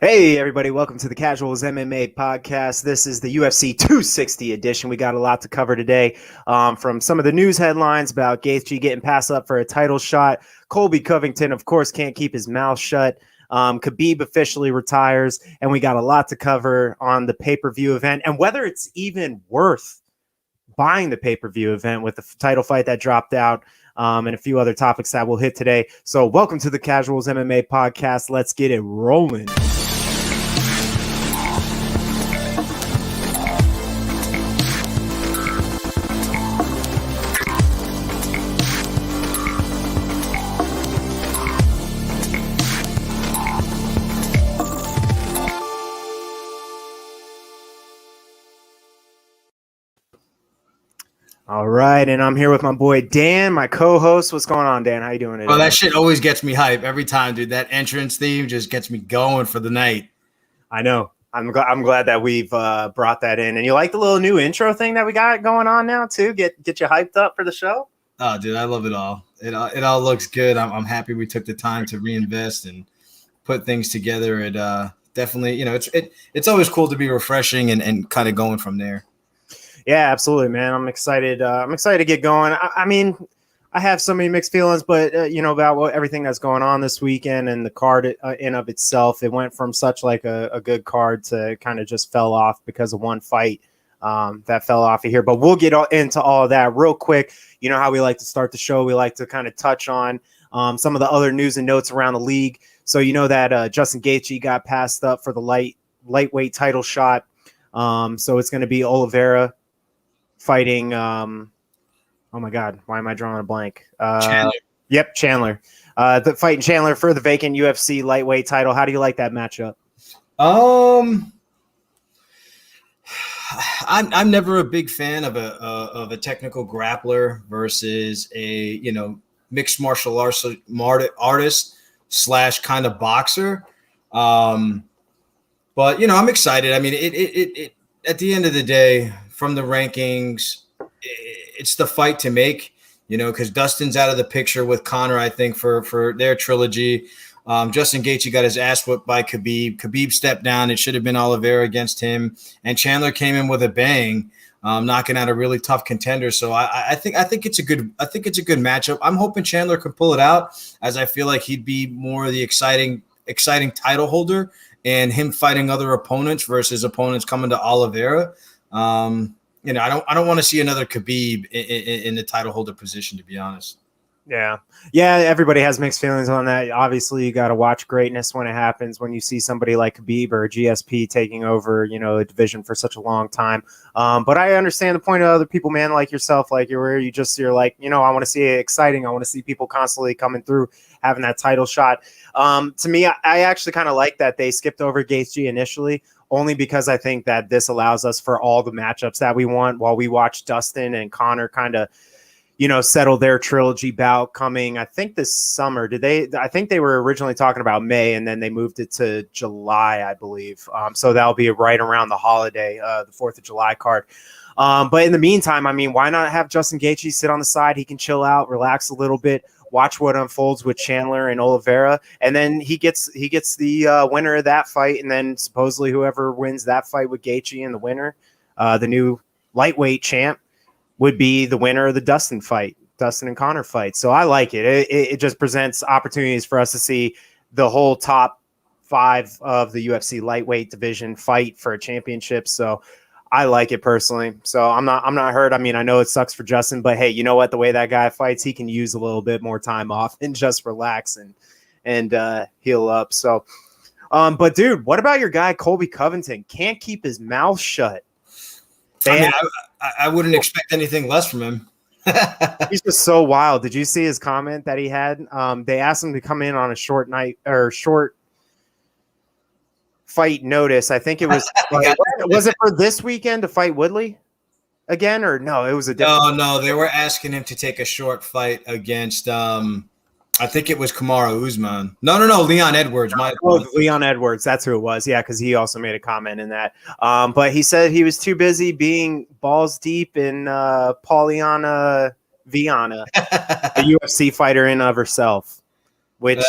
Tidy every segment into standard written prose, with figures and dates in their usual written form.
Hey, everybody, welcome to the Casuals MMA podcast. This is the UFC 260 edition. We got a lot to cover today, from some of the news headlines about Gaethje getting passed up for a title shot. Colby Covington, of course, can't keep his mouth shut. Khabib officially retires, and we got a lot to cover on the pay-per-view event and whether it's even worth buying the pay-per-view event with the title fight that dropped out. And a few other topics that we'll hit today. So welcome to the Casuals MMA podcast. Let's get it rolling. All right, and I'm here with my boy Dan, my co-host. What's going on, Dan? How you doing today? Oh, that shit always gets me hype every time, dude. That entrance theme just gets me going for the night. I know. I'm glad that we've brought that in. And you like the little new intro thing that we got going on now too? Get you hyped up for the show? Oh, dude, I love it all. It all looks good. I'm happy we took the time to reinvest and put things together. It definitely, it's always cool to be refreshing and kind of going from there. Yeah, absolutely, man. I'm excited. I'm excited to get going. I mean, I have so many mixed feelings, but about everything that's going on this weekend and the card in of itself. It went from such like a good card to kind of just fell off because of one fight that fell off of here. But we'll get into all of that real quick. You know how we like to start the show. We like to kind of touch on some of the other news and notes around the league. So you know that Justin Gaethje got passed up for the lightweight title shot. So it's going to be Oliveira fighting oh my god, why am I drawing a blank? Chandler. Yep, Chandler. The fighting Chandler for the vacant UFC lightweight title. How do you like that matchup? I'm never a big fan of a technical grappler versus a mixed martial artist / kind of boxer. But I'm excited. I mean, it at the end of the day, from the rankings, it's the fight to make, because Dustin's out of the picture with Conor, I think, for their trilogy. Justin Gaethje got his ass whipped by Khabib. Khabib stepped down. It should have been Oliveira against him. And Chandler came in with a bang, knocking out a really tough contender. So I think it's a good matchup. I'm hoping Chandler can pull it out, as I feel like he'd be more of the exciting title holder and him fighting other opponents versus opponents coming to Oliveira. I don't want to see another Khabib in the title holder position, to be honest. Yeah. Everybody has mixed feelings on that. Obviously, you got to watch greatness when it happens. When you see somebody like Khabib or GSP taking over, a division for such a long time. But I understand the point of other people, man, like yourself, like you're like, I want to see it exciting. I want to see people constantly coming through, having that title shot. To me, I actually kind of like that they skipped over Gaethje initially, only because I think that this allows us for all the matchups that we want while we watch Dustin and Conor kind of, settle their trilogy bout coming, I think, this summer. I think they were originally talking about May, and then they moved it to July, I believe. So that'll be right around the holiday, the 4th of July card. But in the meantime, I mean, why not have Justin Gaethje sit on the side? He can chill out, relax a little bit, watch what unfolds with Chandler and Oliveira, and then he gets the winner of that fight, and then supposedly whoever wins that fight with Gaethje and the winner, the new lightweight champ, would be the winner of the Dustin and Conor fight. So I like it. It just presents opportunities for us to see the whole top 5 of the UFC lightweight division fight for a championship. So I like it personally. So I'm not hurt. I mean, I know it sucks for Justin, but hey, you know what? The way that guy fights, he can use a little bit more time off and just relax and heal up. So, but dude, what about your guy Colby Covington? Can't keep his mouth shut. I wouldn't expect anything less from him. He's just so wild. Did you see his comment that he had? They asked him to come in on a short fight notice. I think it was. Was it for this weekend to fight Woodley again, or no? It was a different. No. They were asking him to take a short fight against. I think it was Kamaru Usman. No, Leon Edwards. Leon Edwards. That's who it was. Yeah, because he also made a comment in that. But he said he was too busy being balls deep in Polyana Viana, a UFC fighter in of herself. Which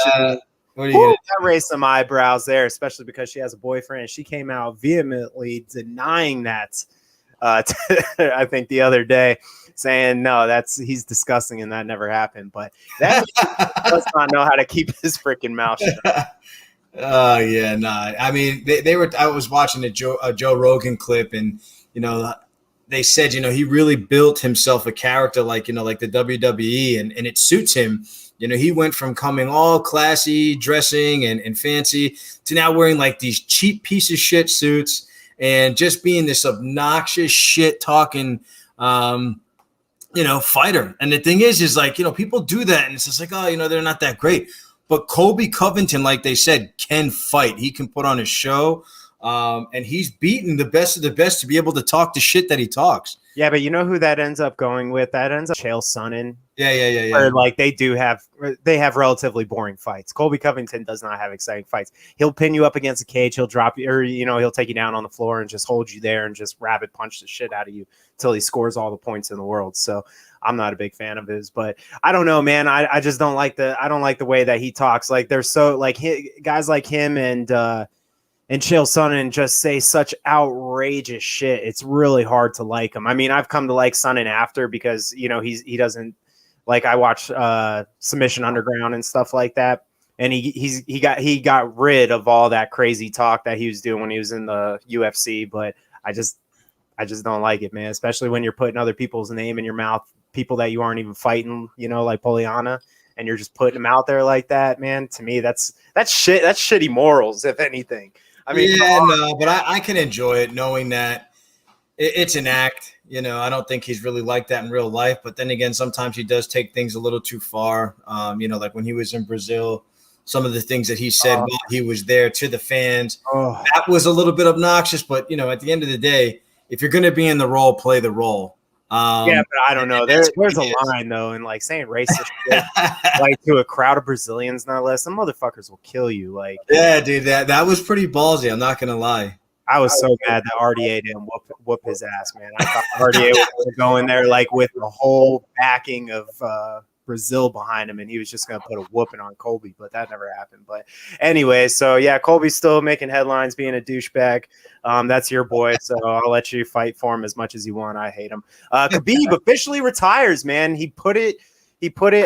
What are you Woo, gonna that raised some eyebrows there, especially because she has a boyfriend. She came out vehemently denying that. I think the other day, saying no, he's disgusting and that never happened. But that does not know how to keep his freaking mouth shut. Oh yeah, nah. I mean, they were. I was watching a Joe Rogan clip, and they said he really built himself a character like like the WWE, and it suits him. He went from coming all classy, dressing and fancy to now wearing like these cheap piece of shit suits and just being this obnoxious shit talking. Fighter. And the thing is like, people do that and it's just like, oh, they're not that great. But Colby Covington, like they said, can fight. He can put on a show. And he's beaten the best of the best to be able to talk the shit that he talks. Yeah, but you know who that ends up going with? That ends up Chael Sonnen. Yeah. Where like they have relatively boring fights. Colby Covington does not have exciting fights. He'll pin you up against a cage. He'll drop you, or he'll take you down on the floor and just hold you there and just rabbit punch the shit out of you until he scores all the points in the world. So I'm not a big fan of his, but I don't know, man. I just don't like the way that he talks. Like they're so like guys like him and Chael Sonnen just say such outrageous shit. It's really hard to like him. I mean, I've come to like Sonnen after because he doesn't like. I watch Submission Underground and stuff like that, and he got rid of all that crazy talk that he was doing when he was in the UFC. But I just don't like it, man. Especially when you're putting other people's name in your mouth, people that you aren't even fighting, like Poliana, and you're just putting them out there like that, man. To me, that's shit. That's shitty morals, if anything. I mean, yeah, no, but I can enjoy it knowing that it's an act. I don't think he's really like that in real life. But then again, sometimes he does take things a little too far. Like when he was in Brazil, some of the things that he said while he was there to the fans, that was a little bit obnoxious. But, at the end of the day, if you're going to be in the role, play the role. Yeah, but I don't know. There's a line though, and like saying racist shit, like to a crowd of Brazilians, not less. Some motherfuckers will kill you. Like, yeah, dude, that was pretty ballsy. I'm not gonna lie. I was so mad that RDA didn't whoop his ass, man. I thought RDA was going there like with the whole backing of Brazil behind him, and he was just gonna put a whooping on Colby, but that never happened. But anyway, so yeah, Colby's still making headlines, being a douchebag. That's your boy, so I'll let you fight for him as much as you want. I hate him. Khabib officially retires, man. He put it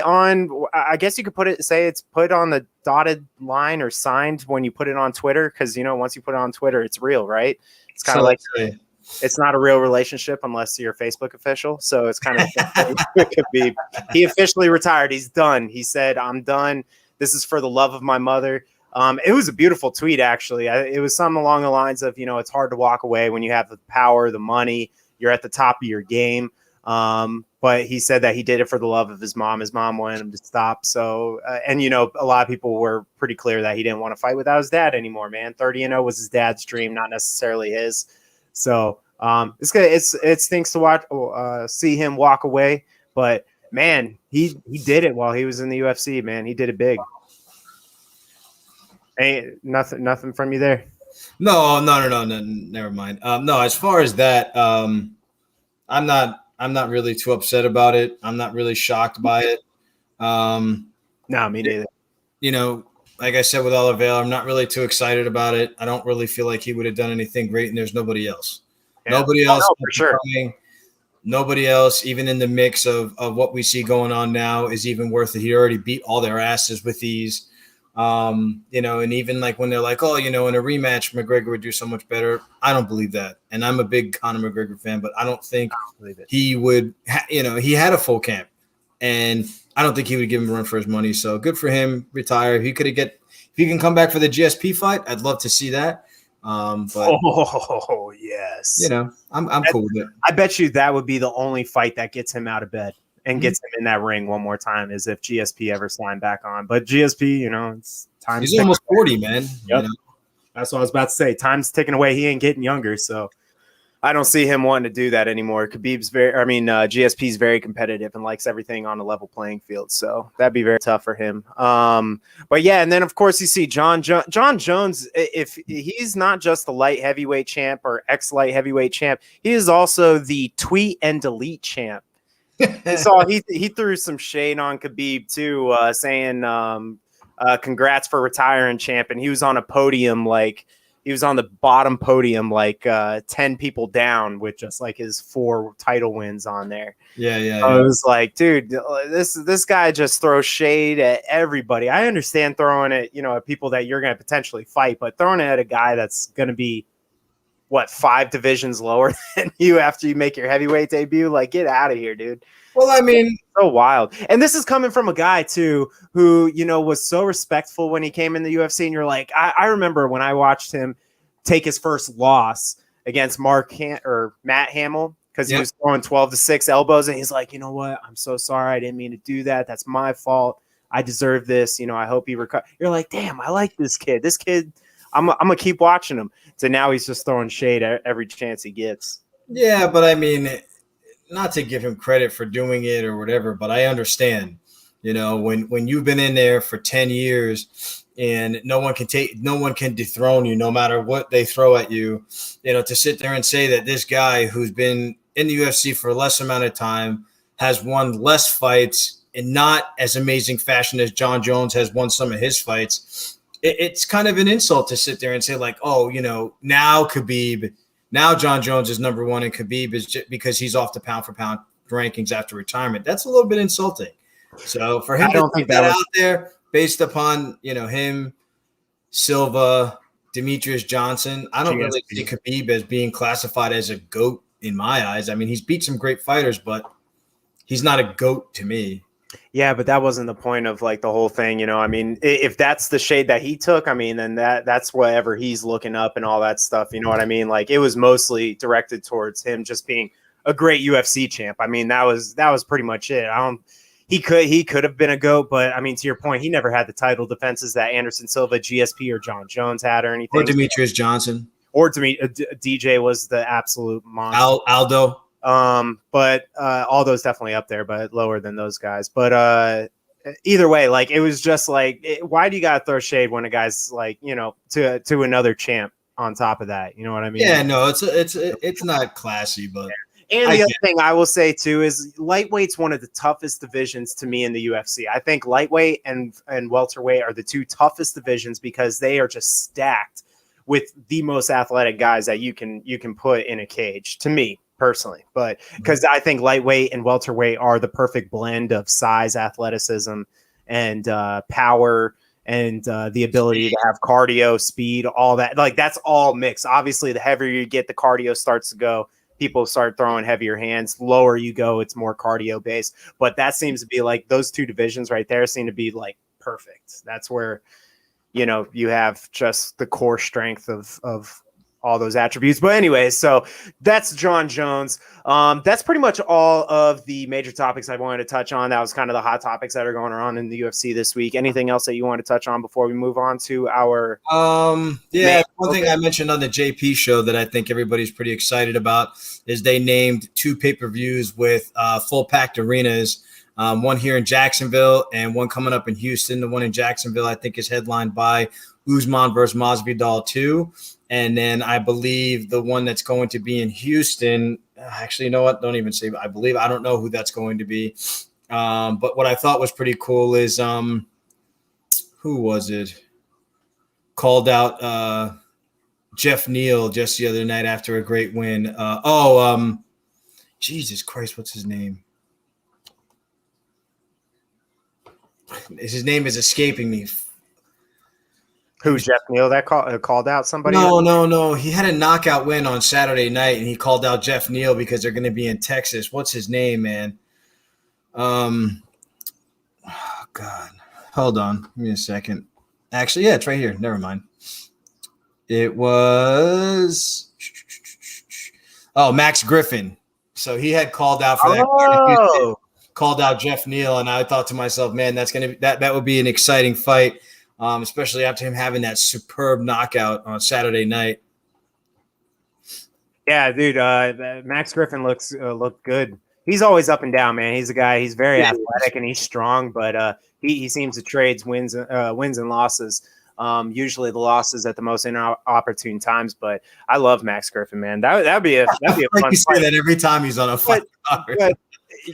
on. I guess you could say it's put on the dotted line or signed when you put it on Twitter, because once you put it on Twitter, it's real, right? It's kind of like it's not a real relationship unless you're a Facebook official. So it's kind of Khabib. He officially retired. He's done. He said, "I'm done. This is for the love of my mother." It was a beautiful tweet, actually. It was something along the lines of, it's hard to walk away when you have the power, the money, you're at the top of your game. But he said that he did it for the love of his mom. His mom wanted him to stop. So, and a lot of people were pretty clear that he didn't want to fight without his dad anymore, man. 30-0 was his dad's dream, not necessarily his. So, it's good. It stinks to watch, see him walk away, but man, he did it while he was in the UFC, man. He did it big. Ain't nothing from you there. No, never mind. No, as far as that, I'm not really too upset about it. I'm not really shocked by it. No, me neither. Like I said with Oliveira, I'm not really too excited about it. I don't really feel like he would have done anything great, and there's nobody else. Yeah. Nobody else for sure. Nobody else, even in the mix of what we see going on now, is even worth it. He already beat all their asses with these. And even like when they're like, oh, in a rematch, McGregor would do so much better. I don't believe that. And I'm a big Conor McGregor fan, but I don't think he would, he had a full camp, and I don't think he would give him a run for his money. So good for him. Retire. If he can come back for the GSP fight, I'd love to see that. But yes, I'm cool with it. I bet you that would be the only fight that gets him out of bed and gets him in that ring one more time, is if GSP ever signed back on. But GSP, it's time. He's almost 40, man. Yep. That's what I was about to say. Time's ticking away. He ain't getting younger, so I don't see him wanting to do that anymore. GSP's very competitive and likes everything on a level playing field, so that'd be very tough for him. But yeah, and then of course you see John Jones. If he's not just the light heavyweight champ or ex-light heavyweight champ, he is also the tweet and delete champ. So he threw some shade on Khabib too, saying congrats for retiring, champ. And he was on a podium, like he was on the bottom podium, like 10 people down with just like his 4 title wins on there. Yeah. I was like, dude, this guy just throws shade at everybody. I understand throwing it, at people that you're going to potentially fight, but throwing it at a guy that's going to be 5 divisions lower than you after you make your heavyweight debut, like, get out of here, dude. Well, I mean, so wild. And this is coming from a guy too who, was so respectful when he came in the UFC. And you're like, I remember when I watched him take his first loss against Matt Hamill, because he was throwing 12-6 elbows, and he's like, you know what? I'm so sorry. I didn't mean to do that. That's my fault. I deserve this. I hope he recovers. You're like, damn, I like this kid. This kid, I'm gonna keep watching him. So now he's just throwing shade every chance he gets. Yeah, but I mean, not to give him credit for doing it or whatever, but I understand, when you've been in there for 10 years and no one can dethrone you no matter what they throw at you, to sit there and say that this guy who's been in the UFC for a less amount of time has won less fights in not as amazing fashion as John Jones has won some of his fights. It's kind of an insult to sit there and say like, oh, now John Jones is number 1 and Khabib is just because he's off the pound for pound rankings after retirement. That's a little bit insulting. So for him to put that out there based upon, him, Silva, Demetrius Johnson, I don't really see Khabib as being classified as a GOAT in my eyes. I mean, he's beat some great fighters, but he's not a GOAT to me. Yeah, but that wasn't the point of like the whole thing, I mean, if that's the shade that he took, I mean, then that's whatever he's looking up and all that stuff. You know what I mean? Like, it was mostly directed towards him just being a great UFC champ. I mean, that was pretty much it. He could have been a GOAT, but I mean, to your point, he never had the title defenses that Anderson Silva, GSP, or John Jones had or anything. Or Demetrius Johnson. Or DJ was the absolute monster. Aldo. But all those definitely up there, but lower than those guys. But either way, like, it was just like, why do you gotta throw shade when a guy's like, to another champ on top of that? You know what I mean? Yeah, no, it's not classy, but yeah. And the other thing I will say too is lightweight's one of the toughest divisions to me in the UFC. I think lightweight and welterweight are the 2 toughest divisions because they are just stacked with the most athletic guys that you can put in a cage, to me personally. But because I think lightweight and welterweight are the perfect blend of size, athleticism, and power, and the ability to have cardio, speed, all that. Like, that's all mixed. Obviously, the heavier you get, the cardio starts to go. People start throwing heavier hands. Lower you go, it's more cardio based. But that seems to be like those 2 divisions right there seem to be like perfect. That's where, you have just the core strength of all those attributes. But anyway, so that's John Jones. That's pretty much all of the major topics I wanted to touch on. That was kind of the hot topics that are going on in the UFC this week. Anything else that you want to touch on before we move on to our one thing I mentioned on the JP show that I think everybody's pretty excited about is they named 2 pay-per-views with full packed arenas. One here in Jacksonville and one coming up in Houston. The one in Jacksonville, I think, is headlined by Usman versus Masvidal 2. And then I believe the one that's going to be in Houston, actually, you know what? Don't even say I believe. I don't know who that's going to be. But what I thought was pretty cool is who was it? Called out Jeff Neal just the other night after a great win. Jesus Christ, what's his name? His name is escaping me. Who's Jeff Neal that called out somebody? No. He had a knockout win on Saturday night, and he called out Jeff Neal because they're going to be in Texas. What's his name, man? Oh, God. Hold on. Give me a second. Actually, yeah, it's right here. Never mind. It was Max Griffin. So he had called out for that. Called out Jeff Neal, and I thought to myself, man, that's gonna be that would be an exciting fight, especially after him having that superb knockout on Saturday night. Yeah, dude, Max Griffin looked good. He's always up and down, man. He's a guy. He's very athletic and he's strong, but he seems to trade wins and losses. Usually the losses at the most inopportune times, but I love Max Griffin, man. That'd be a Like fun you say fight. that every time he's on a fight. But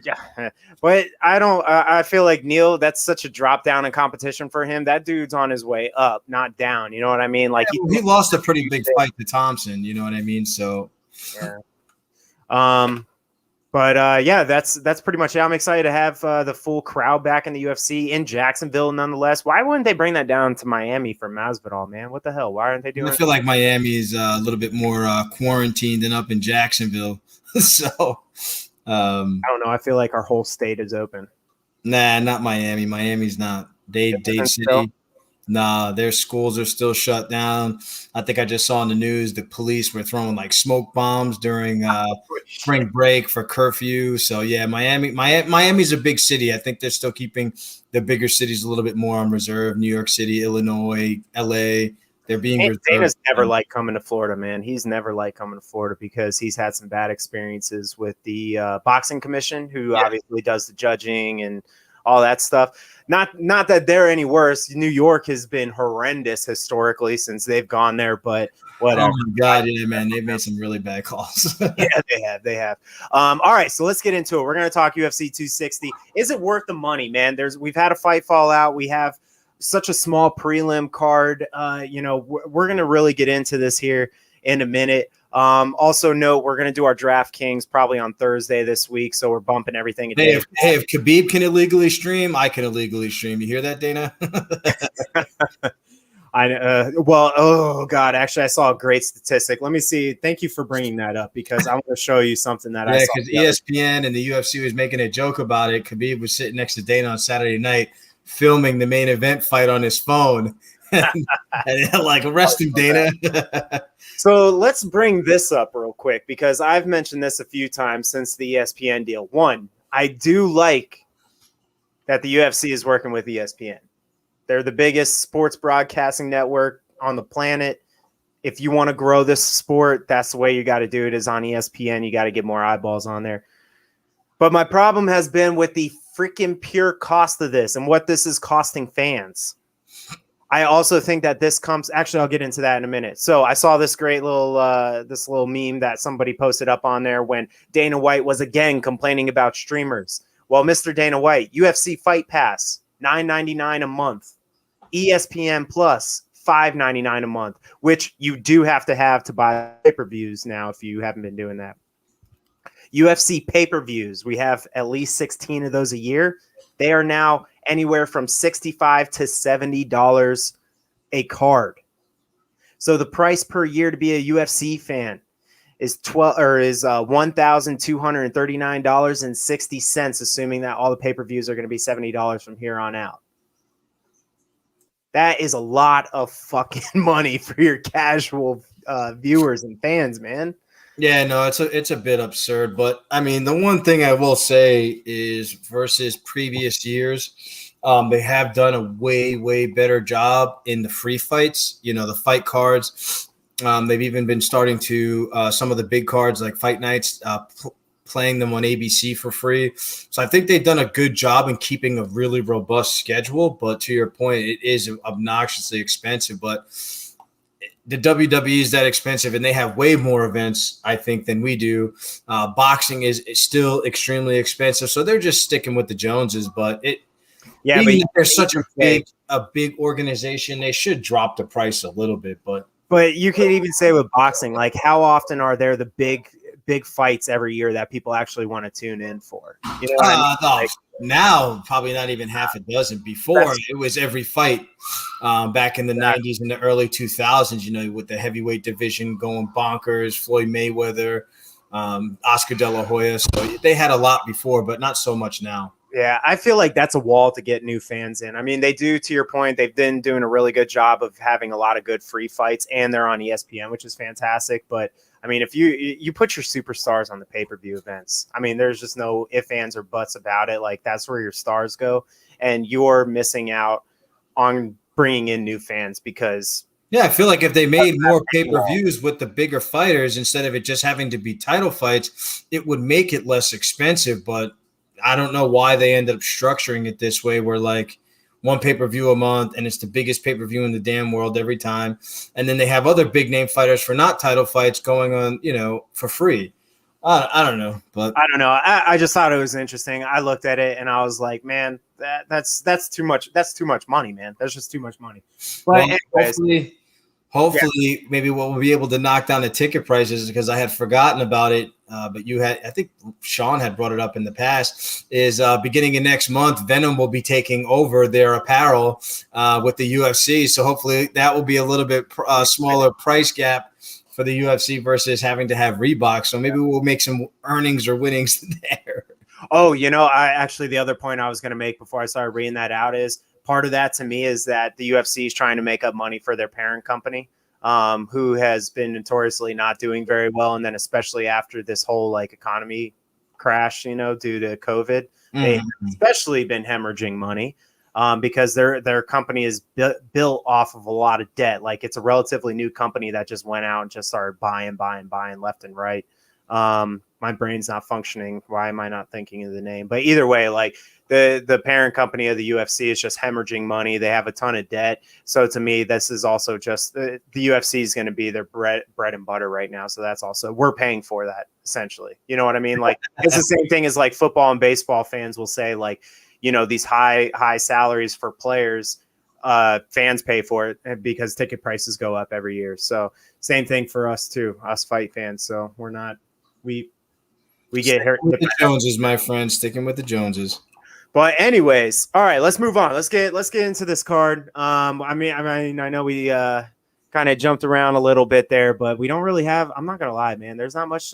yeah, but I don't. I feel like Neil. That's such a drop down in competition for him. That dude's on his way up, not down. You know what I mean? Like He lost a pretty big fight to Thompson. You know what I mean? So yeah. But yeah, that's pretty much it. I'm excited to have the full crowd back in the UFC in Jacksonville, nonetheless. Why wouldn't they bring that down to Miami for Masvidal, man? What the hell? Why aren't they doing? I feel like Miami is a little bit more quarantined than up in Jacksonville. So I don't know. I feel like our whole state is open. nah, not Miami. Miami's not. Dade City. Still? Nah, their schools are still shut down. I think I just saw in the news the police were throwing like smoke bombs during spring break for curfew. So yeah, Miami's a big city. I think they're still keeping the bigger cities a little bit more on reserve. New York City, Illinois, LA. They're being reserved. Dana's never liked coming to Florida, man. He's never liked coming to Florida because he's had some bad experiences with the boxing commission, who obviously does the judging and all that stuff. Not that they're any worse. New York has been horrendous historically since they've gone there, but whatever. Oh my God, yeah, man, they've made some really bad calls. Yeah, they have. All right, so let's get into it. We're going to talk UFC 260. Is it worth the money, man? We've had a fight fall out. We have such a small prelim card. We're going to really get into this here in a minute. Also note, we're going to do our DraftKings probably on Thursday this week, so we're bumping everything. Hey, if Khabib can illegally stream, I can illegally stream. You hear that, Dana? Oh God, actually, I saw a great statistic. Let me see. Thank you for bringing that up because I want to show you something that I saw. Yeah, because ESPN and the UFC was making a joke about it. Khabib was sitting next to Dana on Saturday night filming the main event fight on his phone. And like, arrest him, Dana. So let's bring this up real quick because I've mentioned this a few times since the ESPN deal. One, I do like that the UFC is working with ESPN. They're the biggest sports broadcasting network on the planet. If you want to grow this sport, that's the way you got to do it, is on ESPN. You got to get more eyeballs on there. But my problem has been with the freaking pure cost of this and what this is costing fans. I also think that this comes. Actually, I'll get into that in a minute. So I saw this great little meme that somebody posted up on there when Dana White was again complaining about streamers. Well, Mr. Dana White, UFC Fight Pass, $9.99 a month, ESPN Plus, $5.99 a month, which you do have to buy pay-per-views now if you haven't been doing that. UFC pay-per-views, we have at least 16 of those a year. They are now anywhere from $65 to $70 a card. So the price per year to be a UFC fan is $1,239.60, assuming that all the pay-per-views are going to be $70 from here on out. That is a lot of fucking money for your casual viewers and fans, man. Yeah, no, it's a bit absurd, but I mean, the one thing I will say is versus previous years, they have done a way better job in the free fights. You know, the fight cards. They've even been starting to some of the big cards like Fight Nights, playing them on ABC for free. So I think they've done a good job in keeping a really robust schedule. But to your point, it is obnoxiously expensive, but the WWE is that expensive, and they have way more events, I think, than we do. Boxing is still extremely expensive, so they're just sticking with the Joneses. But they're such a big organization, they should drop the price a little bit. But you can even say with boxing, like, how often are there the big fights every year that people actually want to tune in for? You know what I mean? Now, probably not even half a dozen. Before, it was every fight back in the 90s and the early 2000s, you know, with the heavyweight division going bonkers, Floyd Mayweather, Oscar De La Hoya. So they had a lot before, but not so much now. Yeah, I feel like that's a wall to get new fans in. I mean, they do, to your point, they've been doing a really good job of having a lot of good free fights, and they're on ESPN, which is fantastic. But I mean, if you put your superstars on the pay-per-view events, I mean, there's just no ifs, ands, or buts about it. Like, that's where your stars go, and you're missing out on bringing in new fans because. Yeah, I feel like if they made more pay-per-views with the bigger fighters instead of it just having to be title fights, it would make it less expensive. But I don't know why they ended up structuring it this way, where like one pay-per-view a month, and it's the biggest pay-per-view in the damn world every time. And then they have other big name fighters for not title fights going on, for free. I don't know, but I don't know. I just thought it was interesting. I looked at it and I was like, man, that's too much. That's too much money, man. That's just too much money. But anyways, hopefully, maybe what we'll be able to knock down the ticket prices, because I had forgotten about it. But I think Sean had brought it up in the past, is beginning of next month, Venom will be taking over their apparel with the UFC. So hopefully that will be a little bit smaller price gap for the UFC versus having to have Reebok. So maybe we'll make some earnings or winnings there. Oh, the other point I was going to make before I started reading that out is part of that to me is that the UFC is trying to make up money for their parent company, who has been notoriously not doing very well. And then especially after this whole economy crash, due to COVID, they've especially been hemorrhaging money. Because their company is built off of a lot of debt. Like, it's a relatively new company that just went out and just started buying left and right. My brain's not functioning. Why am I not thinking of the name? But either way, the parent company of the UFC is just hemorrhaging money. They have a ton of debt. So to me, this is also just the UFC is going to be their bread and butter right now. So that's also, we're paying for that essentially. You know what I mean? It's the same thing as football and baseball fans will say, these high salaries for players, fans pay for it because ticket prices go up every year. So same thing for us too, us fight fans. So we get hurt with the Joneses, my friend, sticking with the Joneses. But anyways, all right, let's move on. Let's get into this card. I know we kind of jumped around a little bit there, but we don't really have. I'm not gonna lie, man. There's not much.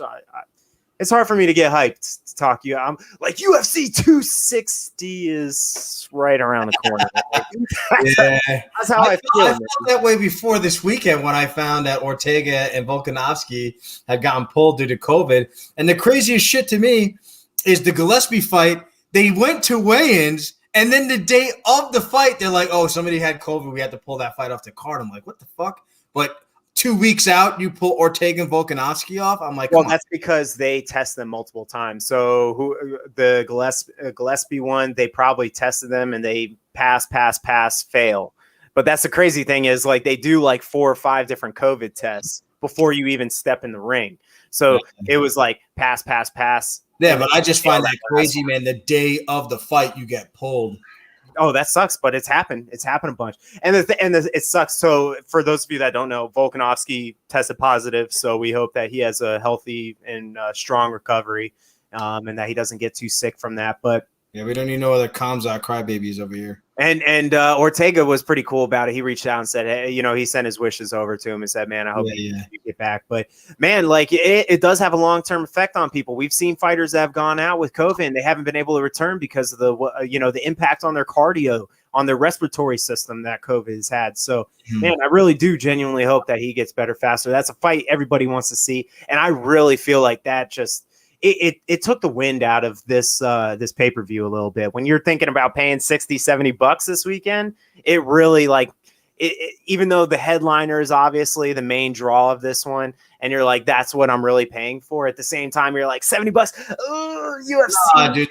It's hard for me to get hyped to talk. I'm like UFC 260 is right around the corner. That's how I feel. I felt that way before this weekend when I found that Ortega and Volkanovski had gotten pulled due to COVID. And the craziest shit to me is the Gillespie fight. They went to weigh-ins, and then the day of the fight, they're like, "Oh, somebody had COVID. We had to pull that fight off the card." I'm like, "What the fuck?" But 2 weeks out, you pull Ortega and Volkanovski off. I'm like, well, that's because they test them multiple times. So the Gillespie one, they probably tested them and they pass, fail. But that's the crazy thing is they do 4 or 5 different COVID tests before you even step in the ring. So it was pass. Yeah, but I just find that crazy, man. The day of the fight, you get pulled. Oh, that sucks, but it's happened. It's happened a bunch, and it sucks. So, for those of you that don't know, Volkanovski tested positive, so we hope that he has a healthy and strong recovery, and that he doesn't get too sick from that. But yeah, we don't need no other Kamzat crybabies over here. And Ortega was pretty cool about it. He reached out and said, hey, he sent his wishes over to him and said, man, I hope you get back. But man, it does have a long-term effect on people. We've seen fighters that have gone out with COVID and they haven't been able to return because of the impact on their cardio, on their respiratory system that COVID has had. So man, I really do genuinely hope that he gets better faster. That's a fight everybody wants to see. And I really feel like that just, it took the wind out of this pay-per-view a little bit. When you're thinking about paying $60-$70 this weekend, it really even though the headliner is obviously the main draw of this one, and you're like, that's what I'm really paying for. At the same time, you're like $70. Oh, UFC. Dude,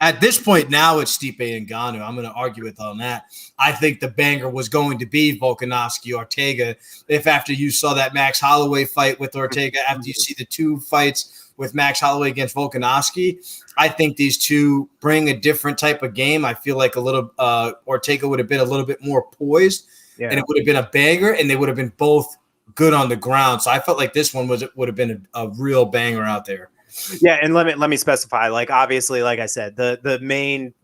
at this point now, it's Stipe Ngannou. I'm going to argue with on that. I think the banger was going to be Volkanovski Ortega. If after you saw that Max Holloway fight with Ortega, after you see the 2 fights with Max Holloway against Volkanovski, I think these two bring a different type of game. I feel like Ortega would have been a little bit more poised, and it would have been a banger, and they would have been both good on the ground. So I felt like this one would have been a real banger out there. Yeah, and let me specify. Obviously, like I said, the main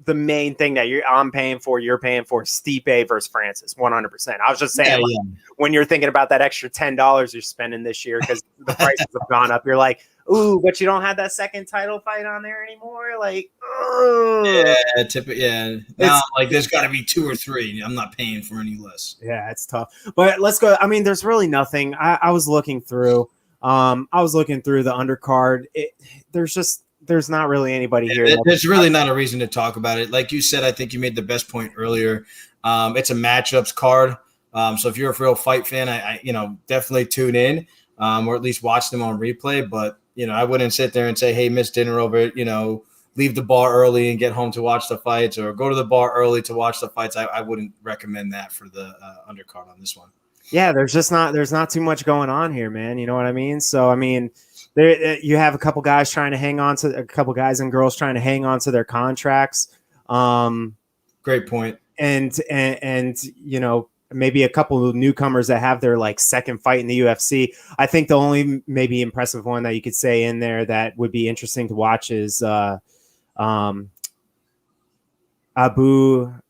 thing that you're paying for Stipe versus Francis, 100%. I was just saying, when you're thinking about that extra $10 you're spending this year because the prices have gone up, you're like, ooh, but you don't have that second title fight on there anymore. Now, there's got to be 2 or 3. I'm not paying for any less. Yeah, it's tough. But let's go. I mean, there's really nothing. I was looking through. the undercard. There's not really anybody here. There's really not a reason to talk about it. Like you said, I think you made the best point earlier. It's a matchups card. So if you're a real fight fan, I definitely tune in, or at least watch them on replay. But I wouldn't sit there and say, hey, miss dinner over, leave the bar early and get home to watch the fights, or go to the bar early to watch the fights, I wouldn't recommend that for the undercard on this one. Yeah, there's not too much going on here, man. You know what I mean? So I mean, you have a couple guys trying to hang on to a couple guys and girls trying to hang on to their contracts. Great point. And you know, maybe a couple of newcomers that have their like second fight in the UFC. I think the only maybe impressive one that you could say in there that would be interesting to watch is Abu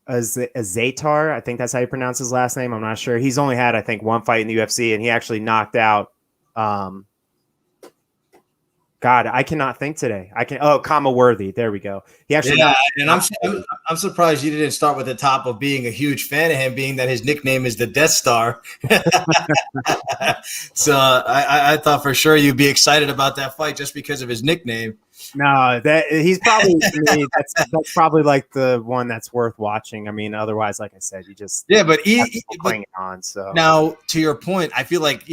Azaitar. I think that's how you pronounce his last name. I'm not sure. He's only had, I think, one fight in the UFC, and he actually knocked out God, I cannot think today. Kama Worthy. There we go. He actually, yeah, and I'm surprised you didn't start with the top of being a huge fan of him, being that his nickname is the Death Star. So I thought for sure you'd be excited about that fight just because of his nickname. No, he's probably to me, that's probably like the one that's worth watching. I mean, otherwise, like I said, you just but playing it on. So now, to your point, I feel like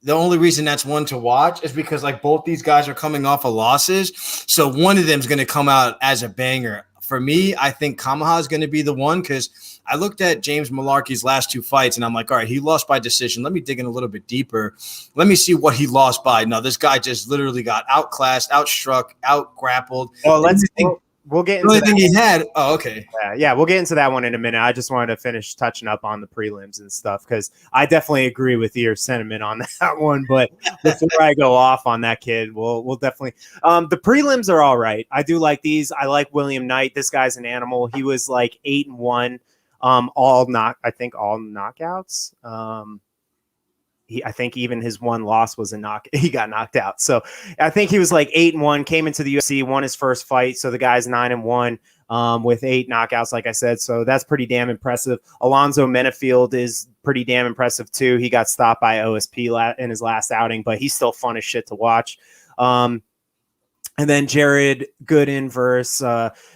the only reason that's one to watch is because like both these guys are coming off of losses. So one of them is going to come out as a banger. For me, I think Kamaha is going to be the one, because I looked at James Malarkey's last two fights and I'm like, all right, he lost by decision. Let me dig in a little bit deeper. Let me see what he lost by. No, this guy just literally got outclassed, outstruck, outgrappled. Well, we'll get into the only thing he had. Oh, okay. Yeah, we'll get into that one in a minute. I just wanted to finish touching up on the prelims and stuff, because I definitely agree with your sentiment on that one. But before I go off on that kid, we'll definitely the prelims are all right. I do like these. I like William Knight. This guy's an animal. He was like 8-1, all knockouts. I think even his one loss was he got knocked out. So I think he was like 8-1, came into the UFC, won his first fight. So the guy's 9-1 with 8 knockouts, like I said. So that's pretty damn impressive. Alonzo Menafield is pretty damn impressive too. He got stopped by OSP in his last outing, but he's still fun as shit to watch. And then Jared Gooden versus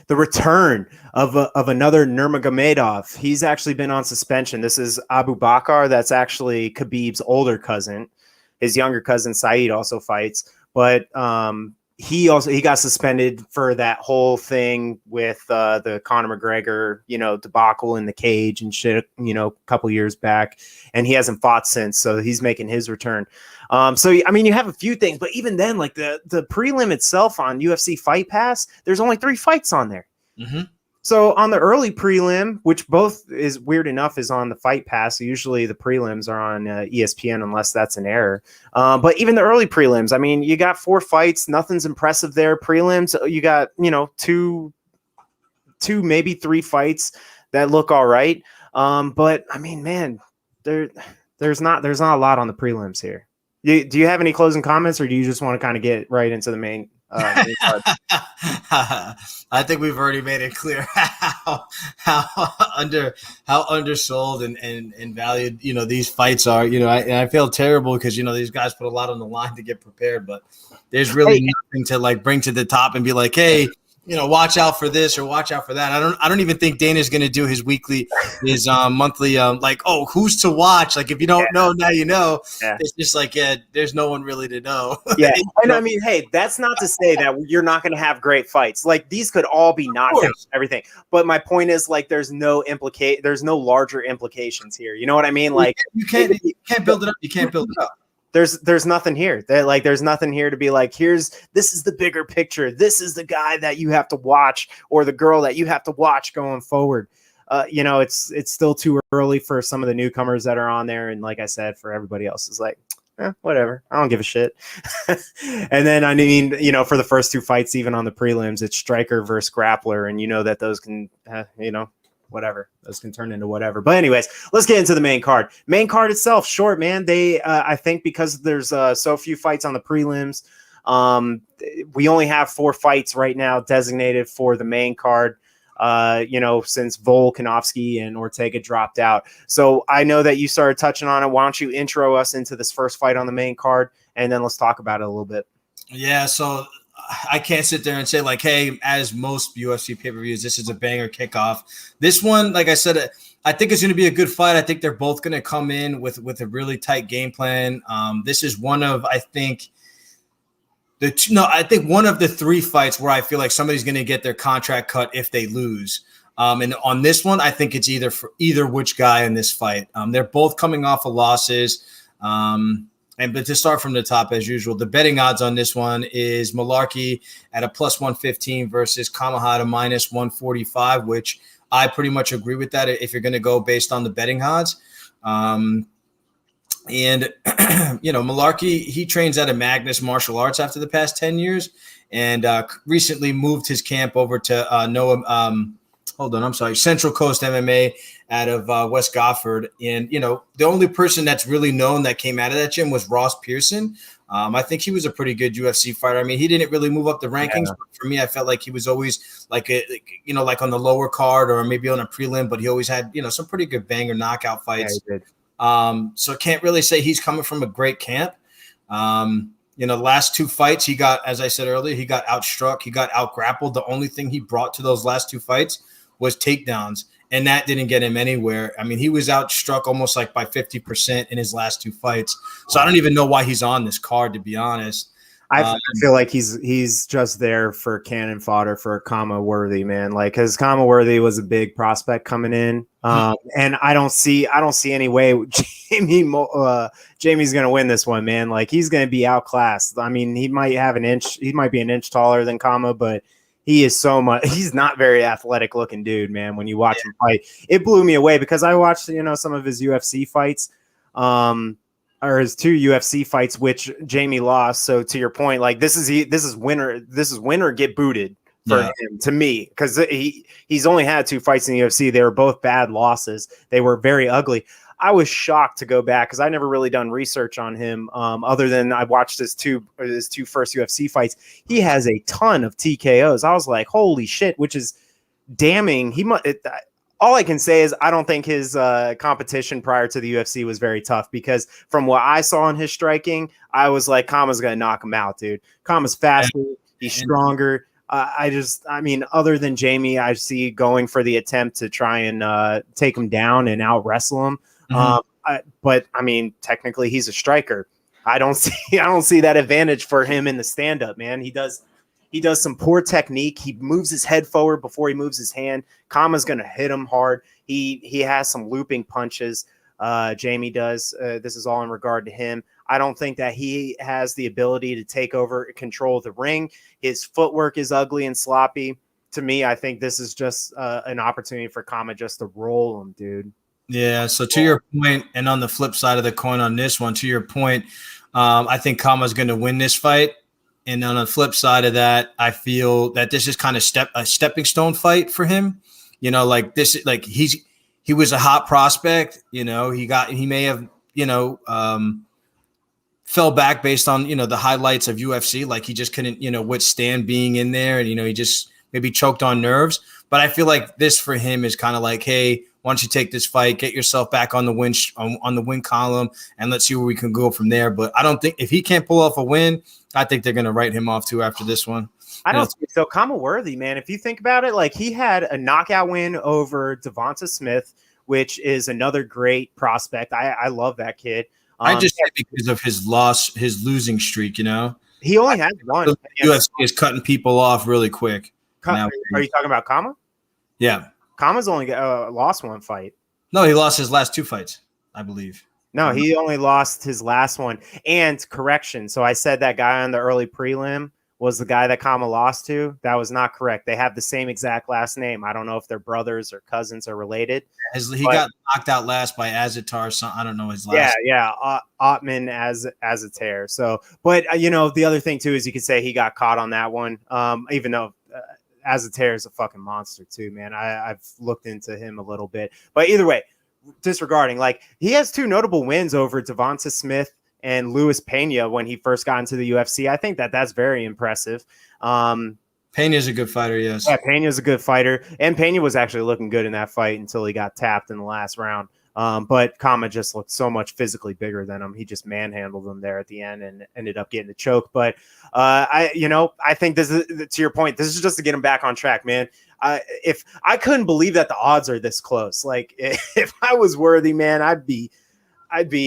the return of another Nurmagomedov. He's actually been on suspension. This is Abu Bakr. That's actually Khabib's older cousin. His younger cousin Saeed also fights, but he got suspended for that whole thing with the Conor McGregor, debacle in the cage and shit, a couple years back, and he hasn't fought since. So he's making his return. So I mean, you have a few things, but even then, like the prelim itself on UFC Fight Pass, there's only 3 fights on there. Mm-hmm. So on the early prelim, which both is weird enough is on the Fight Pass. Usually the prelims are on ESPN unless that's an error. But even the early prelims, I mean, you got 4 fights. Nothing's impressive there. Prelims, you got, 2, maybe 3 fights that look all right. But I mean, man, there's not a lot on the prelims here. Do you have any closing comments, or do you just want to kind of get right into the main part? I think we've already made it clear how undersold and valued these fights are. I feel terrible because these guys put a lot on the line to get prepared, but there's really nothing to like bring to the top and be like, hey, watch out for this or watch out for that. I don't even think Dana's going to do his monthly, like, oh, who's to watch? Like, if you don't know, now you know. Yeah. It's just like, there's no one really to know. Yeah. And I mean, hey, that's not to say that you're not going to have great fights. Like, these could all be knockouts and everything. But my point is, like, there's no larger implications here. You know what I mean? Like, you can't build it up. You can't build it up. There's nothing here. There's nothing here to be like, this is the bigger picture. This is the guy that you have to watch, or the girl that you have to watch going forward. It's still too early for some of the newcomers that are on there. And like I said, for everybody else is like, whatever. I don't give a shit. And then, I mean, for the first 2 fights, even on the prelims, it's striker versus grappler. And that those can, whatever, those can turn into whatever. But anyways, let's get into the main card. Main card itself, short, man. They I think because there's so few fights on the prelims, we only have 4 fights right now designated for the main card, since Volkanovski and Ortega dropped out. So I know that you started touching on it. Why don't you intro us into this first fight on the main card, and then let's talk about it a little bit. Yeah, so I can't sit there and say like, hey, as most UFC pay-per-views, this is a banger kickoff. This one, like I said, I think it's going to be a good fight. I think they're both going to come in with a really tight game plan. This is one of, I think, I think one of the 3 fights where I feel like somebody's going to get their contract cut if they lose. And on this one, I think it's either which guy in this fight. They're both coming off of losses. But to start from the top, as usual, the betting odds on this one is Malarkey at a plus 115 versus Kamahata minus 145, which I pretty much agree with that if you're going to go based on the betting odds. Malarkey, he trains out of Magnus Martial Arts after the past 10 years and recently moved his camp over to Central Coast MMA out of West Gofford. And, the only person that's really known that came out of that gym was Ross Pearson. I think he was a pretty good UFC fighter. I mean, he didn't really move up the rankings. But for me, I felt like he was always like on the lower card or maybe on a prelim, but he always had, some pretty good banger knockout fights. Yeah, he did. So I can't really say he's coming from a great camp. The last 2 fights he got, as I said earlier, he got outstruck, he got outgrappled. The only thing he brought to those last 2 fights was takedowns, and that didn't get him anywhere. I mean, he was outstruck almost like by 50% in his last 2 fights. So I don't even know why he's on this card, to be honest. I feel like he's just there for cannon fodder for Kama Worthy, man. Like, because Kama Worthy was a big prospect coming in, and I don't see any way Jamie's gonna win this one, man. Like, he's gonna be outclassed. I mean, he might be an inch taller than Kama, but he's not very athletic looking dude, man. When you watch him fight, it blew me away because I watched some of his UFC fights. Or his 2 UFC fights, which Jamie lost. So to your point, like this is winner get booted for him, to me, because he's only had 2 fights in the UFC. They were both bad losses. They were very ugly. I was shocked to go back because I never really done research on him, other than I watched his two first UFC fights. He has a ton of TKOs. I was like, holy shit, which is damning. All I can say is I don't think his competition prior to the UFC was very tough, because from what I saw in his striking, I was like, Kama's going to knock him out, dude. Kama's faster. He's stronger. Other than Jamie, I see going for the attempt to try and take him down and out wrestle him. But technically he's a striker. I don't see that advantage for him in the stand-up, man. He does some poor technique. He moves his head forward before he moves his hand. Kama's going to hit him hard. He has some looping punches. Jamie does. This is all in regard to him. I don't think that he has the ability to take over control of the ring. His footwork is ugly and sloppy. To me, I think this is just an opportunity for Kama just to roll him, dude. Yeah, so to your point, and on the flip side of the coin on this one, to your point, I think Kama's going to win this fight. And on the flip side of that, I feel that this is kind of a stepping stone fight for him. He was a hot prospect. He may have, fell back based on, the highlights of UFC. Like, he just couldn't, withstand being in there, and, he just maybe choked on nerves. But I feel like this for him is kind of like, hey, why don't you take this fight, get yourself back on the win on the win column, and let's see where we can go from there. But I don't think if he can't pull off a win, I think they're going to write him off too after this one. I don't think so. Kama Worthy, man, if you think about it, like, he had a knockout win over Devonta Smith, which is another great prospect. I love that kid. I just say because of his losing streak, He only had one. UFC is cutting people off really quick. Are you talking about Kama? Yeah. Kama's only lost one fight. No, he lost his last 2 fights, I believe. No, he only lost his last one. And correction. So I said that guy on the early prelim was the guy that Kama lost to. That was not correct. They have the same exact last name. I don't know if they're brothers or cousins or related. He got knocked out last by Azatar. So I don't know his last. Yeah. Ottman Azatar. So, but the other thing too is you could say he got caught on that one. Even though Azatar is a fucking monster too, man. I've looked into him a little bit, but either way, disregarding, like, he has 2 notable wins over Devonta Smith and Luis Pena when he first got into the UFC. I think that's very impressive. Pena's a good fighter, yes. Yeah, Pena's a good fighter, and Pena was actually looking good in that fight until he got tapped in the last round. But Kama just looked so much physically bigger than him. He just manhandled him there at the end and ended up getting the choke. But I think this is, to your point, this is just to get him back on track, man. If I couldn't believe that the odds are this close, like, if I was Worthy, man, I'd be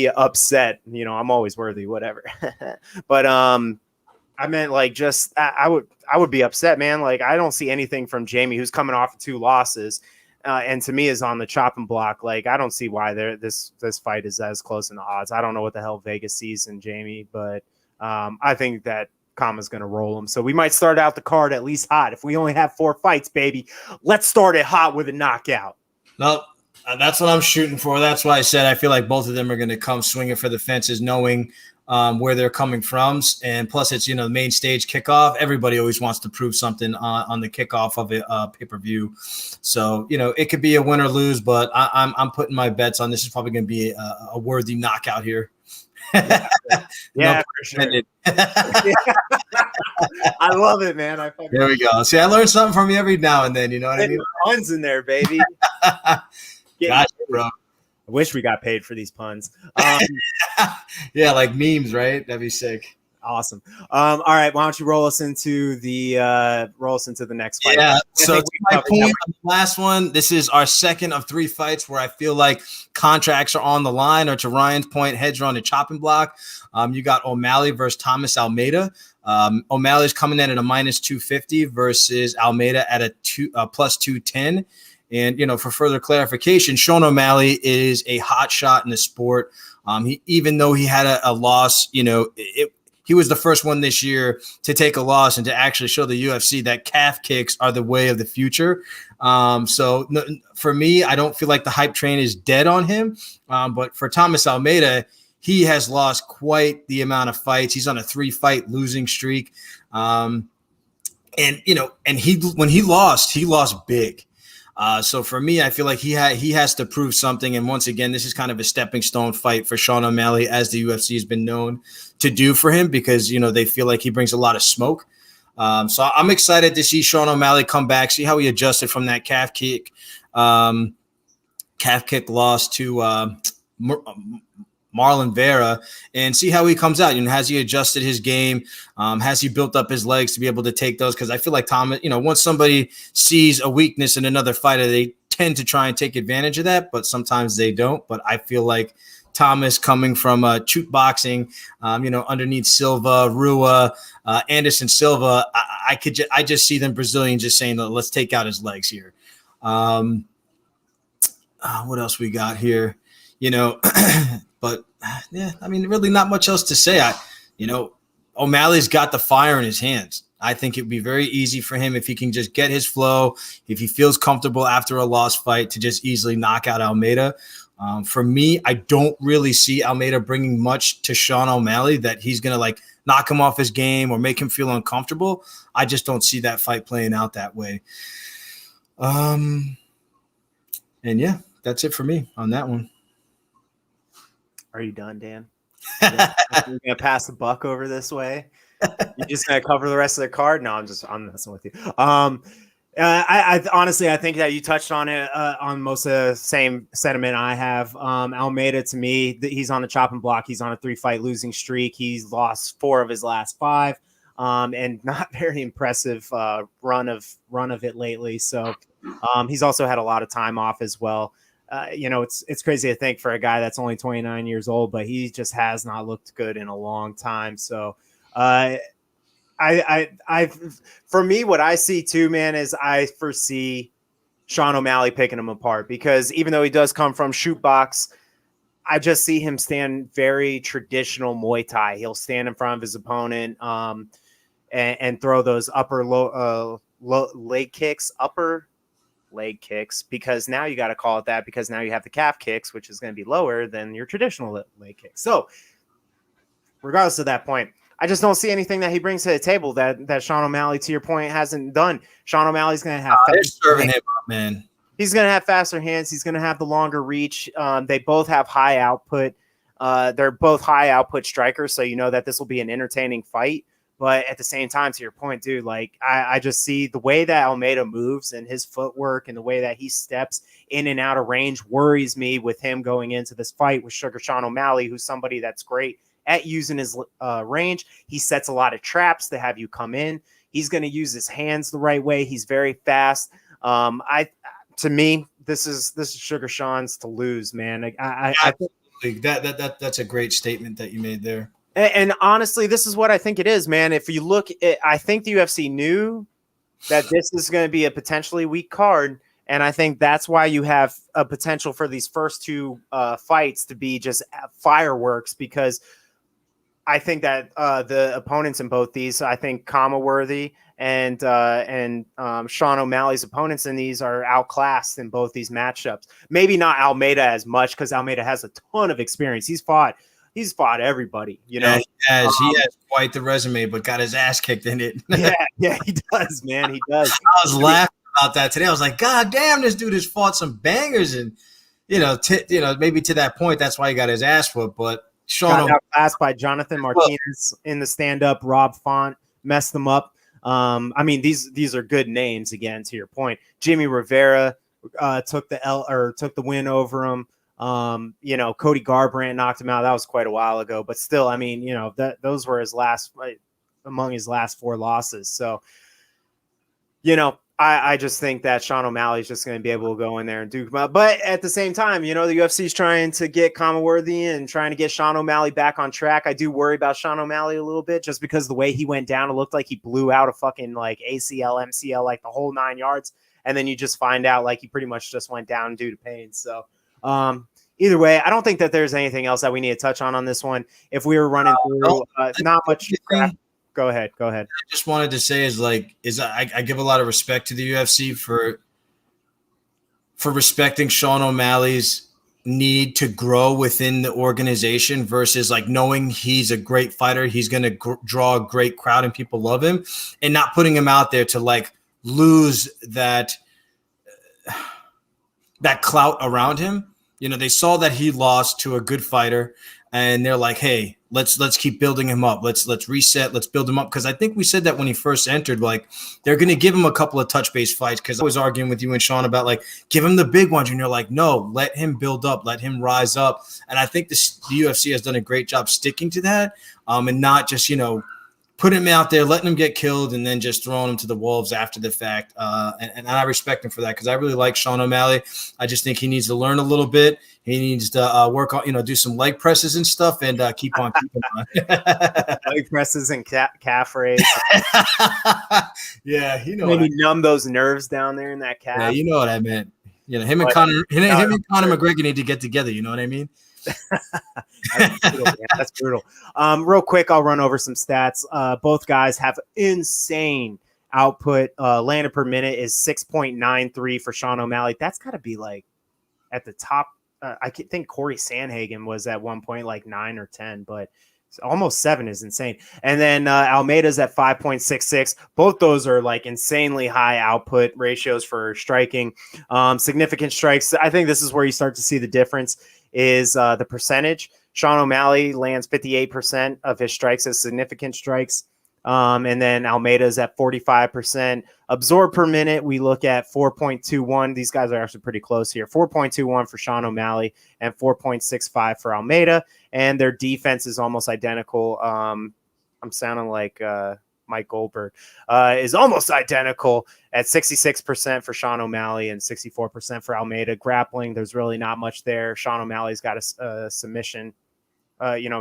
upset. I'm always Worthy, whatever. But I meant like just I would be upset, man. Like I don't see anything from Jamie, who's coming off of 2 losses, and to me is on the chopping block. Like I don't see why this fight is as close in the odds. I don't know what the hell Vegas sees in Jamie, but I think that Kama's going to roll him. So we might start out the card at least hot. If we only have 4 fights, baby, let's start it hot with a knockout. No, that's what I'm shooting for. That's why I said I feel like both of them are going to come swinging for the fences, knowing where they're coming from. And plus, it's, the main stage kickoff. Everybody always wants to prove something on the kickoff of a pay-per-view. So, it could be a win or lose, but I'm putting my bets on this is probably going to be a worthy knockout here. Yeah, for sure. I love it, man. There we go. See, I learned something from you every now and then. You know what I mean? Puns in there, baby. Gotcha, bro. I wish we got paid for these puns. Yeah, like memes, right? That'd be sick. Awesome. All right, why don't you roll us into the next fight? Yeah. So my point on the last one. This is our second of 3 fights where I feel like contracts are on the line, or to Ryan's point, heads are on the chopping block. You got O'Malley versus Thomas Almeida. O'Malley's coming in at a -250 versus Almeida at a plus 210. And, for further clarification, Sean O'Malley is a hot shot in the sport. Even though he had a loss, he was the first one this year to take a loss and to actually show the UFC that calf kicks are the way of the future. So for me, I don't feel like the hype train is dead on him. But for Thomas Almeida, he has lost quite the amount of fights. He's on a 3-fight losing streak. And when he lost big. So for me, I feel like he has to prove something. And once again, this is kind of a stepping stone fight for Sean O'Malley, as the UFC has been known to do for him, because, they feel like he brings a lot of smoke. So I'm excited to see Sean O'Malley come back, see how he adjusted from that calf kick loss to Marlon Vera, and see how he comes out. Has he adjusted his game? Has he built up his legs to be able to take those? Because I feel like Thomas, once somebody sees a weakness in another fighter, they tend to try and take advantage of that, but sometimes they don't. But I feel like Thomas, coming from shoot boxing, underneath Silva, Rua, Anderson Silva, I just see them Brazilians just saying, let's take out his legs here. What else we got here? But yeah, I mean, really not much else to say. O'Malley's got the fire in his hands. I think it would be very easy for him if he can just get his flow, if he feels comfortable after a lost fight, to just easily knock out Almeida. For me, I don't really see Almeida bringing much to Sean O'Malley that he's going to knock him off his game or make him feel uncomfortable. I just don't see that fight playing out that way. And yeah, that's it for me on that one. Are you done, Dan? You're gonna pass the buck over this way? You're just gonna cover the rest of the card? No, I'm messing with you. I honestly, I think that you touched on it on most of the same sentiment I have. Almeida, to me, he's on the chopping block. He's on a 3-fight losing streak. He's lost 4 of his last 5, and not very impressive run of it lately. So he's also had a lot of time off as well. It's crazy to think for a guy that's only 29 years old, but he just has not looked good in a long time. So, for me, what I see too, man, is I foresee Sean O'Malley picking him apart, because even though he does come from shoot box, I just see him stand very traditional Muay Thai. He'll stand in front of his opponent, and throw those upper leg kicks, because now you got to call it that, because now you have the calf kicks, which is going to be lower than your traditional leg kicks. So regardless of that point, I just don't see anything that he brings to the table that Sean O'Malley, to your point, hasn't done. Sean O'Malley's going to have they're serving him up, man. He's going to have faster hands. He's going to have the longer reach. They both have high output. They're both high output strikers, so you know that this will be an entertaining fight. But at the same time, to your point, dude, I just see the way that Almeida moves and his footwork and the way that he steps in and out of range worries me with him going into this fight with Sugar Sean O'Malley, who's somebody that's great at using his range. He sets a lot of traps to have you come in. He's going to use his hands the right way. He's very fast. To me, this is Sugar Sean's to lose, man. I think that's a great statement that you made there. And honestly, this is what I think it is, man. If you look at, I think the UFC knew that this is going to be a potentially weak card. And I think that's why you have a potential for these first two fights to be just fireworks, because I think that the opponents in both these, I think Kamaworthy and Sean O'Malley's opponents in these are outclassed in both these matchups. Maybe not Almeida as much, because Almeida has a ton of experience. He's fought everybody, you know. Yeah, he has quite the resume, but got his ass kicked in it. yeah, he does, man. He does. I was laughing about that today. I was like, God damn, this dude has fought some bangers, and maybe to that point, that's why he got his ass whooped. But Sean outclassed by Jonathan Martinez in the stand-up. Rob Font messed them up. I mean, these are good names again. To your point, Jimmy Rivera took the win over him. Cody Garbrandt knocked him out. That was quite a while ago, but still, I mean, those were among his last 4 losses. So, I just think that Sean O'Malley is just going to be able to go in there and do. But at the same time, the UFC is trying to get Kamaworthy and trying to get Sean O'Malley back on track. I do worry about Sean O'Malley a little bit, just because the way he went down, it looked like he blew out a fucking like ACL, MCL, like the whole 9 yards. And then you just find out like he pretty much just went down due to pain. So either way, I don't think that there's anything else that we need to touch on this one. If we were running through not much crap. Go ahead. I just wanted to say I give a lot of respect to the UFC for respecting Sean O'Malley's need to grow within the organization versus like knowing he's a great fighter. He's going to draw a great crowd and people love him, and not putting him out there to like lose that clout around him. They saw that he lost to a good fighter, and they're like, hey, let's keep building him up. Let's reset. Let's build him up. Because I think we said that when he first entered, like they're going to give him a couple of touch-based fights. Because I was arguing with you and Sean about like, give him the big ones. And you're like, no, let him build up. Let him rise up. And I think the UFC has done a great job sticking to that, and not just, putting him out there, letting him get killed, and then just throwing him to the wolves after the fact. And I respect him for that, because I really like Sean O'Malley. I just think he needs to learn a little bit. He needs to work on, do some leg presses and stuff, and keep on keeping on. Leg presses and calf raise. Yeah, maybe numb those nerves down there in that calf. Yeah, you know what I meant. Him and Conor McGregor need to get together. You know what I mean? That's brutal. Real quick, I'll run over some stats. Both guys have insane output. Landed per minute is 6.93 for Sean O'Malley. That's got to be like at the top. I think Corey Sandhagen was at one point like 9 or 10, but almost 7 is insane. And then Almeida's at 5.66. Both those are like insanely high output ratios for striking. Significant strikes. I think this is where you start to see the difference is the percentage. Sean O'Malley lands 58% of his strikes as significant strikes. And then Almeida's at 45%. Absorb per minute, we look at 4.21. These guys are actually pretty close here. 4.21 for Sean O'Malley and 4.65 for Almeida. And their defense is almost identical. I'm sounding like Mike Goldberg. Is almost identical at 66% for Sean O'Malley and 64% for Almeida. Grappling, there's really not much there. Sean O'Malley's got a submission,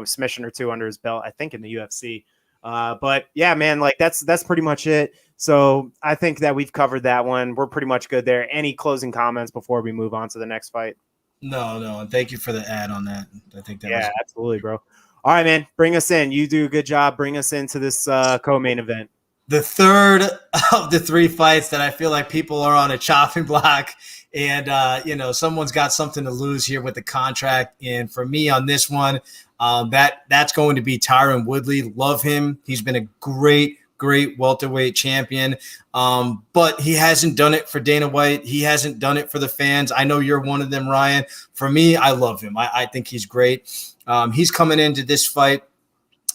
submission or two under his belt, I think, in the UFC. But yeah, man, like that's pretty much it. So I think that we've covered that one. We're pretty much good there. Any closing comments before we move on to the next fight? No. And thank you for the ad on that. I think that was absolutely, bro. All right, man, bring us in. You do a good job. Bring us into this co-main event. The third of the 3 fights that I feel like people are on a chopping block, and someone's got something to lose here with the contract. And for me on this one, that's going to be Tyron Woodley. Love him. He's been a great welterweight champion. But he hasn't done it for Dana White. He hasn't done it for the fans. I know you're one of them, Ryan. For me, I love him. I think he's great. He's coming into this fight.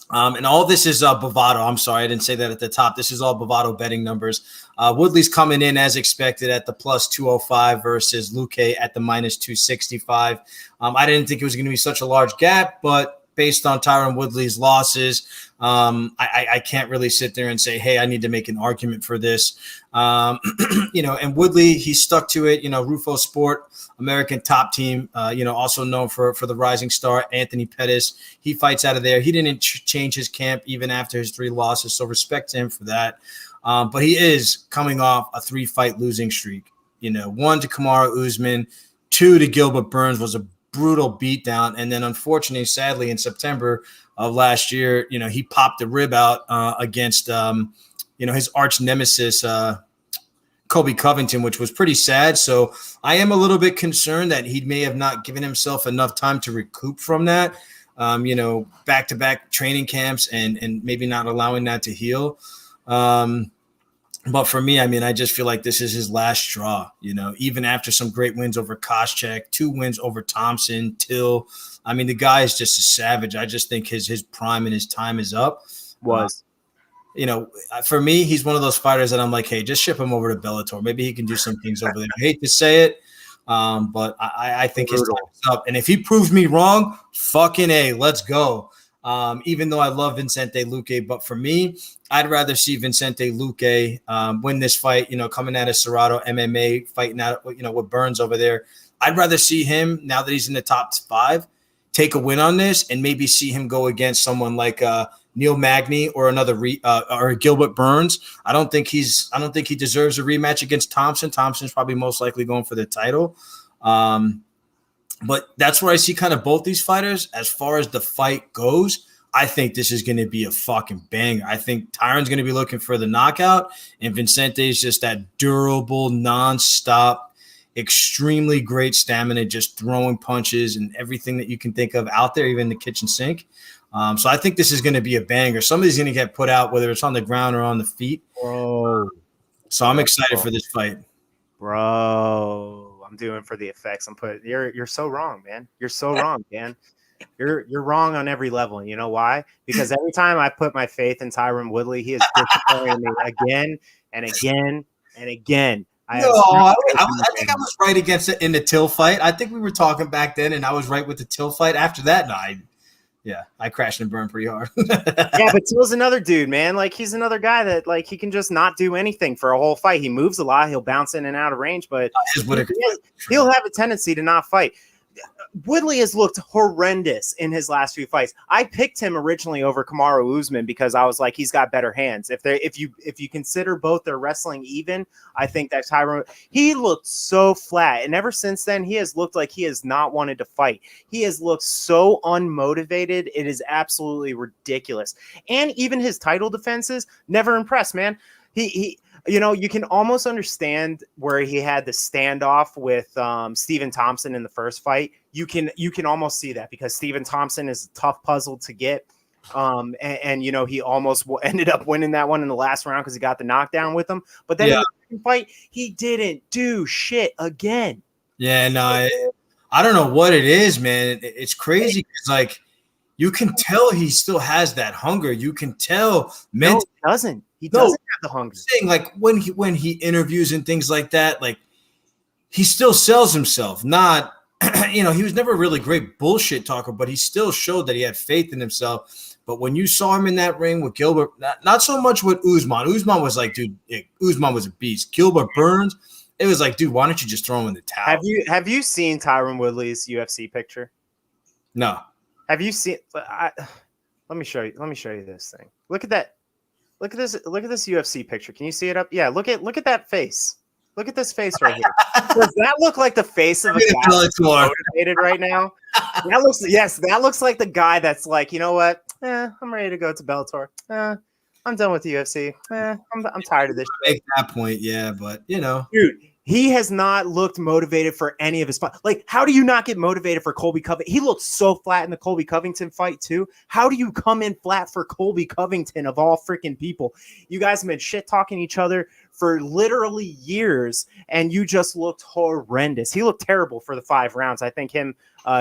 And all this is Bovado. I'm sorry, I didn't say that at the top. This is all Bovado betting numbers. Woodley's coming in as expected at the plus 205 versus Luque at the minus 265. I didn't think it was going to be such a large gap, but based on Tyron Woodley's losses, I can't really sit there and say, hey, I need to make an argument for this. And Woodley, he stuck to it. Rufo Sport, American Top Team, also known for the rising star, Anthony Pettis. He fights out of there. He didn't change his camp even after his 3 losses, so respect to him for that. But he is coming off a 3-fight losing streak. 1 to Kamaru Usman, 2 to Gilbert Burns was a brutal beatdown. And then unfortunately, sadly, in September of last year, he popped the rib out against, his arch nemesis, Colby Covington, which was pretty sad. So I am a little bit concerned that he may have not given himself enough time to recoup from that, back-to-back training camps and maybe not allowing that to heal. But for me, I just feel like this is his last straw, even after some great wins over Koscheck, 2 wins over Thompson, Till. The guy is just a savage. I just think his prime and his time is up. For me, he's one of those fighters that I'm like, hey, just ship him over to Bellator. Maybe he can do some things over there. I hate to say it, but I think his time is up. And if he proves me wrong, fucking A, let's go. Even though I love Vicente Luque, but for me, I'd rather see Vicente Luque win this fight, coming out of Serrato MMA, fighting out, with Burns over there. I'd rather see him, now that he's in the top 5, take a win on this and maybe see him go against someone like Neil Magny or or Gilbert Burns. I don't think he deserves a rematch against Thompson. Thompson's probably most likely going for the title. But that's where I see kind of both these fighters. As far as the fight goes, I think this is going to be a fucking banger. I think Tyron's going to be looking for the knockout, and Vicente is just that durable, nonstop, extremely great stamina, just throwing punches and everything that you can think of out there, even the kitchen sink. So I think this is going to be a banger. Somebody's going to get put out, whether it's on the ground or on the feet. Bro. So I'm excited for this fight. Bro, I'm doing for the effects. You're so wrong, man. You're so wrong, man. You're wrong on every level. You know why? Because every time I put my faith in Tyron Woodley, he is disappointing me again and again and again. I think I was right against it in the Till fight. I think we were talking back then, and I was right with the Till fight. After that, I crashed and burned pretty hard. Yeah, but Till's another dude, man. Like, he's another guy that, like, he can just not do anything for a whole fight. He moves a lot. He'll bounce in and out of range, but he'll have a tendency to not fight. Woodley has looked horrendous in his last few fights. I picked him originally over Kamaru Usman because I was like, he's got better hands. If you consider both their wrestling even, I think that Tyron, he looked so flat. And ever since then, he has looked like he has not wanted to fight. He has looked so unmotivated. It is absolutely ridiculous. And even his title defenses never impressed, man. He you can almost understand where he had the standoff with Stephen Thompson in the first fight. You can almost see that because Stephen Thompson is a tough puzzle to get. And he almost ended up winning that one in the last round because he got the knockdown with him. But then in the second fight, he didn't do shit again. Yeah, no, I don't know what it is, man. It's crazy because, like, you can tell he still has that hunger. You can tell. No, he doesn't. He doesn't have the hunger. Saying, like, when he interviews and things like that, like, he still sells himself. Not, he was never a really great bullshit talker, but he still showed that he had faith in himself. But when you saw him in that ring with Gilbert, not so much with Usman. Usman was like, dude, Usman was a beast. Gilbert Burns, it was like, dude, why don't you just throw him in the towel? Have you seen Tyron Woodley's UFC picture? No. Have you seen? Let me show you this thing. Look at that. Look at this UFC picture. Can you see it up? Yeah. Look at that face. Look at this face right here. Does that look like the face of a guy that's motivated right now? That looks like the guy that's like, you know what? I'm ready to go to Bellator. I'm done with the UFC. I'm tired of this shit. Make that point, yeah, but dude. He has not looked motivated for any of his fight. Like, how do you not get motivated for Colby Covington? He looked so flat in the Colby Covington fight, too. How do you come in flat for Colby Covington, of all freaking people? You guys have been shit-talking each other for literally years, and you just looked horrendous. He looked terrible for the 5 rounds. I think him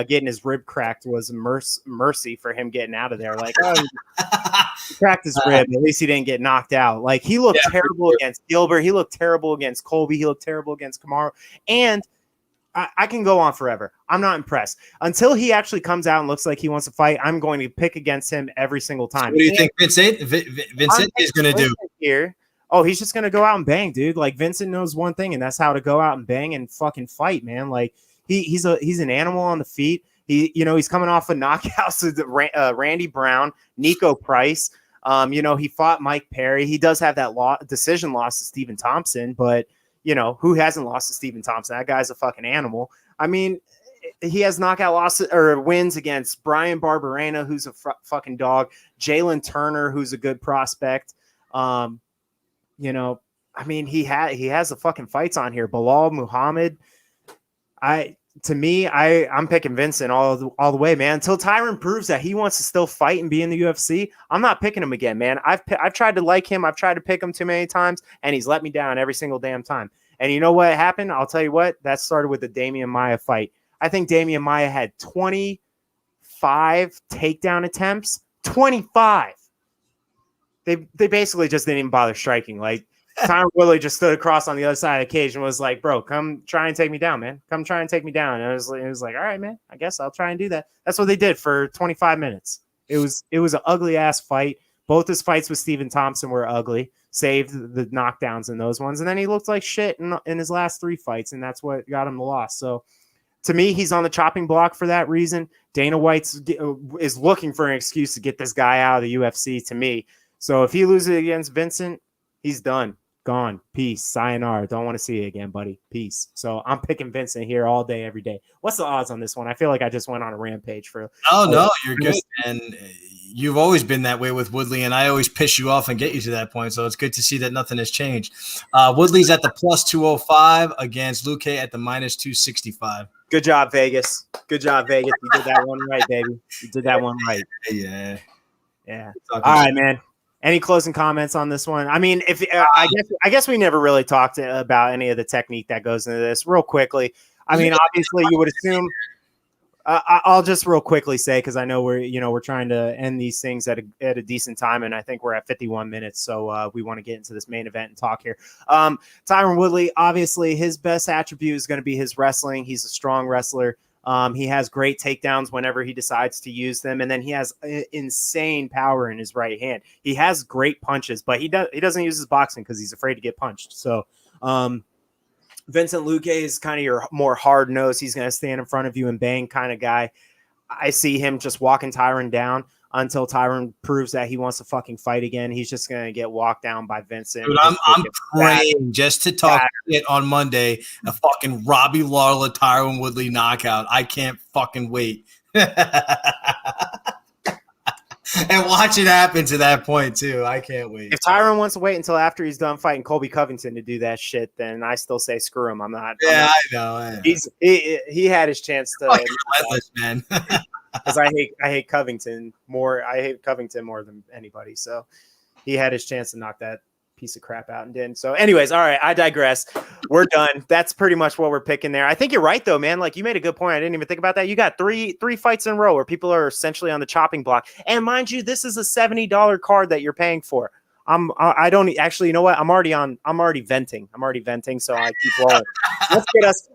getting his rib cracked was mercy for him getting out of there. Like, he cracked his rib. At least he didn't get knocked out. Like, he looked terrible against Gilbert. He looked terrible against Colby. He looked terrible against Kamaru. And I can go on forever. I'm not impressed until he actually comes out and looks like he wants to fight. I'm going to pick against him every single time. So what do you think Vincent is going to do here? Oh, he's just going to go out and bang, dude. Like Vincent knows one thing, and that's how to go out and bang and fucking fight, man. Like he's an animal on the feet. He's coming off of knockouts with Randy Brown, Nico Price. He fought Mike Perry. He does have that decision loss to Stephen Thompson, but who hasn't lost to Stephen Thompson? That guy's a fucking animal. I mean, he has knockout losses or wins against Brian Barberena, who's a fucking dog, Jalen Turner, who's a good prospect. I mean, he has the fucking fights on here. Bilal Muhammad. I'm picking Vincent all the way, man. Until Tyron proves that he wants to still fight and be in the UFC, I'm not picking him again, man. I've tried to like him. I've tried to pick him too many times, and he's let me down every single damn time. And you know what happened? I'll tell you what. That started with the Damian Maia fight. I think Damian Maia had 25 takedown attempts. 25. They basically just didn't even bother striking. Like, Tyron Woodley just stood across on the other side of the cage and was like, bro, come try and take me down, man. Come try and take me down. And it was like, all right, man, I guess I'll try and do that. That's what they did for 25 minutes. It was an ugly ass fight. Both his fights with Stephen Thompson were ugly, saved the knockdowns in those ones. And then he looked like shit in his last 3 fights. And that's what got him the loss. So to me, he's on the chopping block for that reason. Dana White is looking for an excuse to get this guy out of the UFC to me. So if he loses against Vincent, he's done. Gone. Peace. Sayonara. Don't want to see you again, buddy. Peace. So I'm picking Vincent here all day, every day. What's the odds on this one? I feel like I just went on a rampage for. Oh, no, you're good. And you've always been that way with Woodley, and I always piss you off and get you to that point. So it's good to see that nothing has changed. Woodley's at the plus 205 against Luque at the minus 265. Good job, Vegas. Good job, Vegas. You did that one right, baby. You did that one right. Yeah. All right, man. Any closing comments on this one? I mean, I guess we never really talked about any of the technique that goes into this. Real quickly, I mean, obviously, you would assume. I'll just real quickly say, because I know we're trying to end these things at a decent time, and I think we're at 51 minutes, so we want to get into this main event and talk here. Tyron Woodley, obviously, his best attribute is going to be his wrestling. He's a strong wrestler. He has great takedowns whenever he decides to use them, and then he has insane power in his right hand. He has great punches, but he doesn't use his boxing because he's afraid to get punched. So Vincent Luque is kind of your more hard nose. He's going to stand in front of you and bang kind of guy. I see him just walking Tyron down until Tyron proves that he wants to fucking fight again. He's just going to get walked down by Vincent. Dude, I'm praying just to talk shit on Monday, a fucking Robbie Lawler, Tyron Woodley knockout. I can't fucking wait. And watch it happen to that point, too. I can't wait. If Tyron wants to wait until after he's done fighting Colby Covington to do that shit, then I still say screw him. I'm not. Yeah, I know. He had his chance to. Relentless, man. Because I hate Covington more. I hate Covington more than anybody. So he had his chance to knock that piece of crap out and didn't. So anyways, all right, I digress. We're done. That's pretty much what we're picking there. I think you're right though, man. Like you made a good point. I didn't even think about that. You got three fights in a row where people are essentially on the chopping block. And mind you, this is a $70 card that you're paying for. I don't actually, you know what? I'm already venting. So I keep rolling.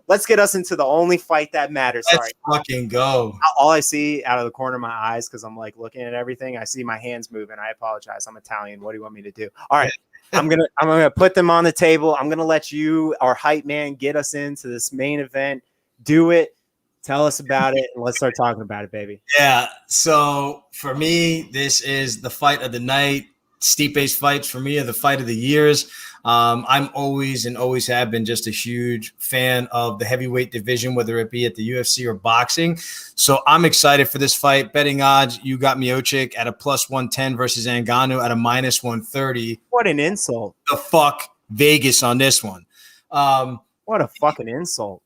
Let's get us into the only fight that matters. Let's fucking go. All I see out of the corner of my eyes, because I'm like looking at everything, I see my hands moving. I apologize. I'm Italian. What do you want me to do? All right. I'm gonna put them on the table. I'm gonna let you, our hype man, get us into this main event. Do it. Tell us about it, and let's start talking about it, baby. Yeah. So for me, this is the fight of the night. Stipe's fights for me are the fight of the years. I'm always and always have been just a huge fan of the heavyweight division, whether it be at the UFC or boxing. So I'm excited for this fight. Betting odds, you got Miocic at a plus 110 versus Ngannou at a minus 130. What an insult. The fuck Vegas on this one. What a fucking insult.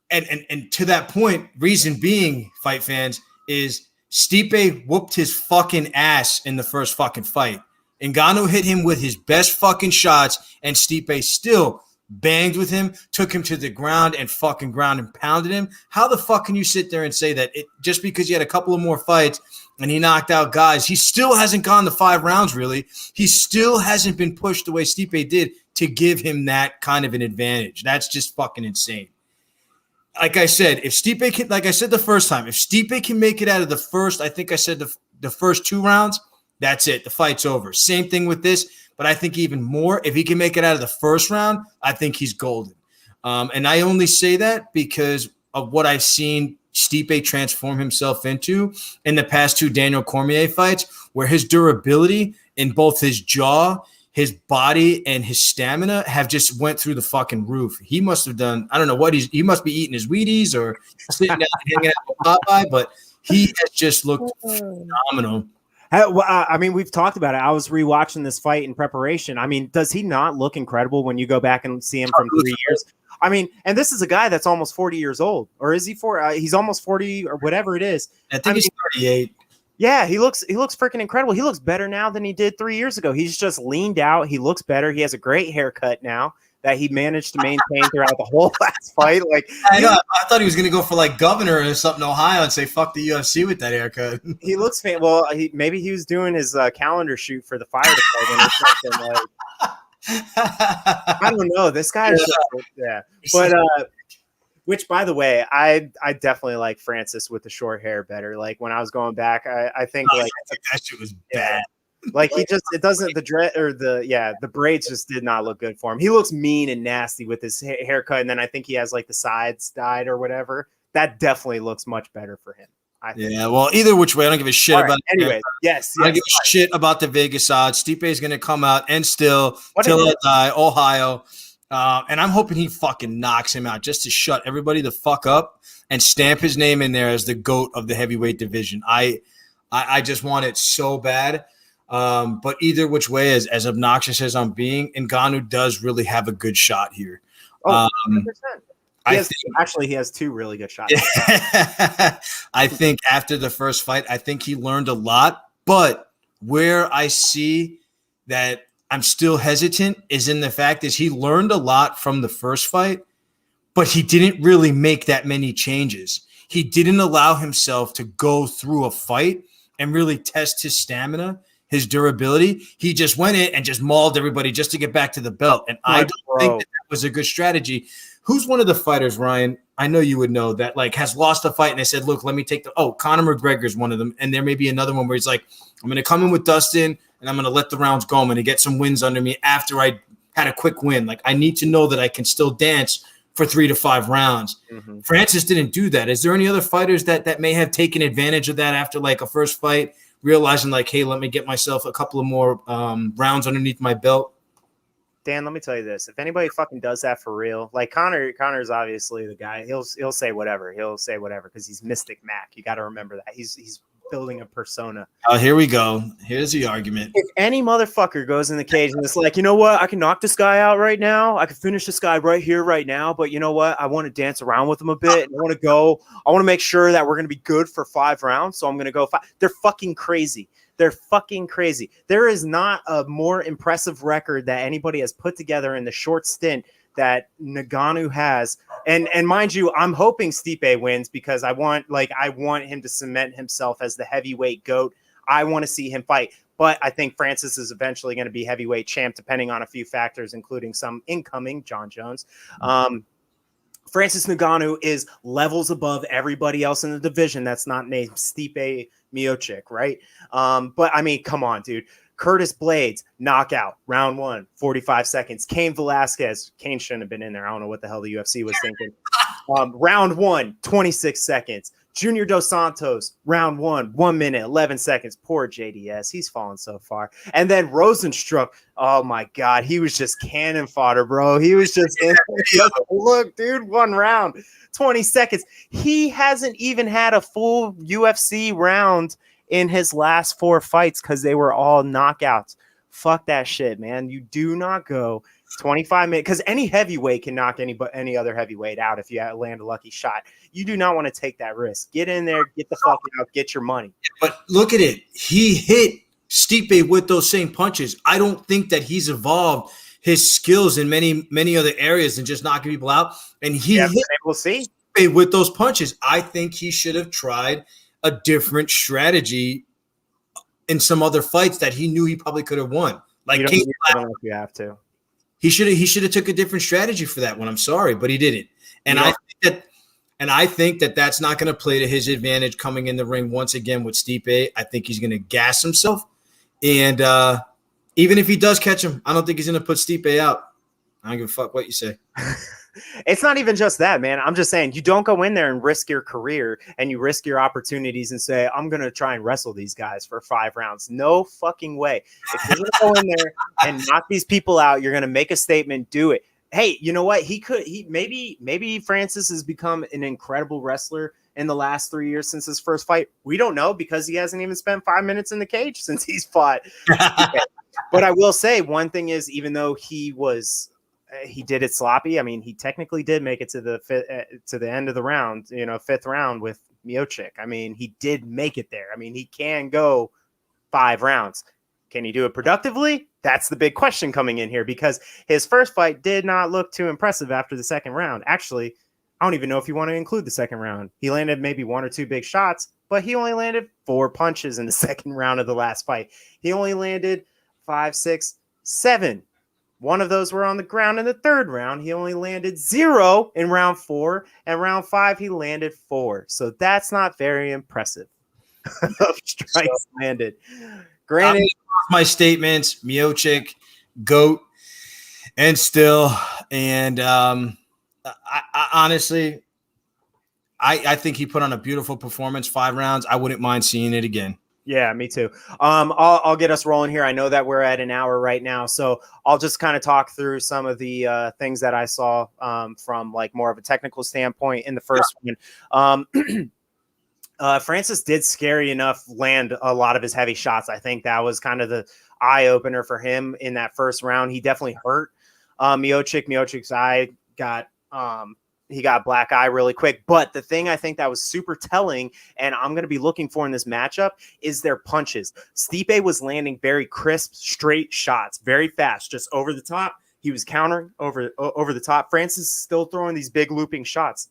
And to that point, reason being, fight fans, is Stipe whooped his fucking ass in the first fucking fight. Ngannou hit him with his best fucking shots, and Stipe still banged with him, took him to the ground and fucking ground and pounded him. How the fuck can you sit there and say that just because he had a couple of more fights and he knocked out guys, he still hasn't gone the 5 rounds, really. He still hasn't been pushed the way Stipe did to give him that kind of an advantage. That's just fucking insane. like I said, if Stipe can, like I said the first time, if Stipe can make it out of the first, I think I said the first 2 rounds, that's it. The fight's over. Same thing with this, but I think even more, if he can make it out of the first round, I think he's golden. And I only say that because of what I've seen Stipe transform himself into in the past 2 Daniel Cormier fights, where his durability in both his jaw, his body, and his stamina have just went through the fucking roof. He must have done, I don't know what he must be eating his Wheaties or sitting down hanging out with Popeye, but he has just looked phenomenal. I mean, we've talked about it. I was rewatching this fight in preparation. I mean, does he not look incredible when you go back and see him from 3 years? I mean, and this is a guy that's almost 40 years old, or is he he's almost 40 or whatever it is. I think he's 38. Yeah, he looks freaking incredible. He looks better now than he did 3 years ago. He's just leaned out. He looks better. He has a great haircut now that he managed to maintain throughout the whole last fight. Like, I thought he was going to go for like governor or something, Ohio, and say fuck the UFC with that haircut. He looks well. Maybe he was doing his calendar shoot for the fire department or something. Like, I don't know. This guy is yeah, but which, by the way, I definitely like Francis with the short hair better. Like when I was going back, I think that shit was bad. Like it doesn't the braids just did not look good for him. He looks mean and nasty with his haircut, and then I think he has like the sides dyed or whatever. That definitely looks much better for him. Yeah, well, either which way, I don't give a shit about it. Anyway, yes. I don't give a shit about the Vegas odds. Stipe is going to come out and still till I die, Ohio. And I'm hoping he fucking knocks him out just to shut everybody the fuck up and stamp his name in there as the GOAT of the heavyweight division. I just want it so bad. But either which way, as obnoxious as I'm being, Ngannou does really have a good shot here. Oh, 100%. He has 2 really good shots. I think after the first fight, I think he learned a lot. But where I see that I'm still hesitant is in the fact is he learned a lot from the first fight, but he didn't really make that many changes. He didn't allow himself to go through a fight and really test his stamina, his durability. He just went in and just mauled everybody just to get back to the belt. And I don't think that was a good strategy. Who's one of the fighters, Ryan? I know you would know that, like, has lost a fight and they said, look, let me take Conor McGregor's one of them. And there may be another one where he's like, I'm going to come in with Dustin and I'm going to let the rounds go. I'm going to get some wins under me after I had a quick win. Like, I need to know that I can still dance for 3 to 5 rounds. Mm-hmm. Francis didn't do that. Is there any other fighters that may have taken advantage of that after like a first fight, realizing like, hey, let me get myself a couple of more rounds underneath my belt? Dan, let me tell you this. If anybody fucking does that for real, like Connor's obviously the guy. He'll say whatever. He'll say whatever because he's Mystic Mac. You got to remember that. He's building a persona. Oh, here we go. Here's the argument. If any motherfucker goes in the cage and it's like, you know what? I can knock this guy out right now. I can finish this guy right here, right now. But you know what? I want to dance around with him a bit. I want to make sure that we're going to be good for 5 rounds. So I'm going to go 5. They're fucking crazy. They're fucking crazy. There is not a more impressive record that anybody has put together in the short stint that Ngannou has. And mind you, I'm hoping Stipe wins because I want him to cement himself as the heavyweight GOAT. I want to see him fight. But I think Francis is eventually going to be heavyweight champ, depending on a few factors, including some incoming John Jones. Francis Ngannou is levels above everybody else in the division that's not named Stipe Miocic, right? But I mean, come on, dude. Curtis Blades, knockout, round 1, 45 seconds. Cain Velasquez, Cain shouldn't have been in there. I don't know what the hell the UFC was thinking. Round 1, 26 seconds. Junior Dos Santos, round 1, 1 minute, 11 seconds. Poor JDS. He's fallen so far. And then Rosenstruck, oh my God, he was just cannon fodder, bro. He was just look, dude, 1 round, 20 seconds. He hasn't even had a full UFC round in his last 4 fights because they were all knockouts. Fuck that shit, man. You do not go 25 minutes because any heavyweight can knock any other heavyweight out if you land a lucky shot. You do not want to take that risk. Get in there, get the fuck out, get your money. But look at it. He hit Stipe with those same punches. I don't think that he's evolved his skills in many other areas than just knocking people out. And he hit we'll see Stipe with those punches. I think he should have tried a different strategy in some other fights that he knew he probably could have won. Like I don't know if you have to. He should have took a different strategy for that one. I'm sorry, but he didn't. And I think that And I think that that's not going to play to his advantage coming in the ring once again with Stipe. I think he's going to gas himself. And even if he does catch him, I don't think he's going to put Stipe out. I don't give a fuck what you say. It's not even just that, man. I'm just saying you don't go in there and risk your career and you risk your opportunities and say, I'm going to try and wrestle these guys for 5 rounds. No fucking way. If you're going to go in there and knock these people out, you're going to make a statement, do it. Hey, you know what? Maybe Francis has become an incredible wrestler in the last 3 years since his first fight. We don't know because he hasn't even spent 5 minutes in the cage since he's fought. But I will say one thing is, even though he did it sloppy. I mean, he technically did make it to the end of the round, 5th round with Miocic. I mean, he did make it there. I mean, he can go 5 rounds. Can he do it productively? That's the big question coming in here, because his first fight did not look too impressive after the second round. Actually, I don't even know if you want to include the second round. He landed maybe 1 or 2 big shots, but he only landed 4 punches in the second round of the last fight. He only landed 5, 6, 7. One of those were on the ground in the third round. He only landed 0 in round 4, and round 5 he landed 4. So that's not very impressive of strikes landed. Granted, my statements: Miocic, GOAT, and still, and I honestly, I think he put on a beautiful performance. 5 rounds. I wouldn't mind seeing it again. Yeah, me too. I'll get us rolling here. I know that we're at an hour right now, so I'll just kind of talk through some of the things that I saw from like more of a technical standpoint in the first one. Francis did, scary enough, land a lot of his heavy shots. I think that was kind of the eye opener for him in that first round. He definitely hurt Miocic. Miocic's eye got he got black eye really quick. But the thing I think that was super telling, and I'm going to be looking for in this matchup, is their punches. Stipe was landing very crisp, straight shots, very fast, just over the top. He was countering over the top. Francis is still throwing these big looping shots.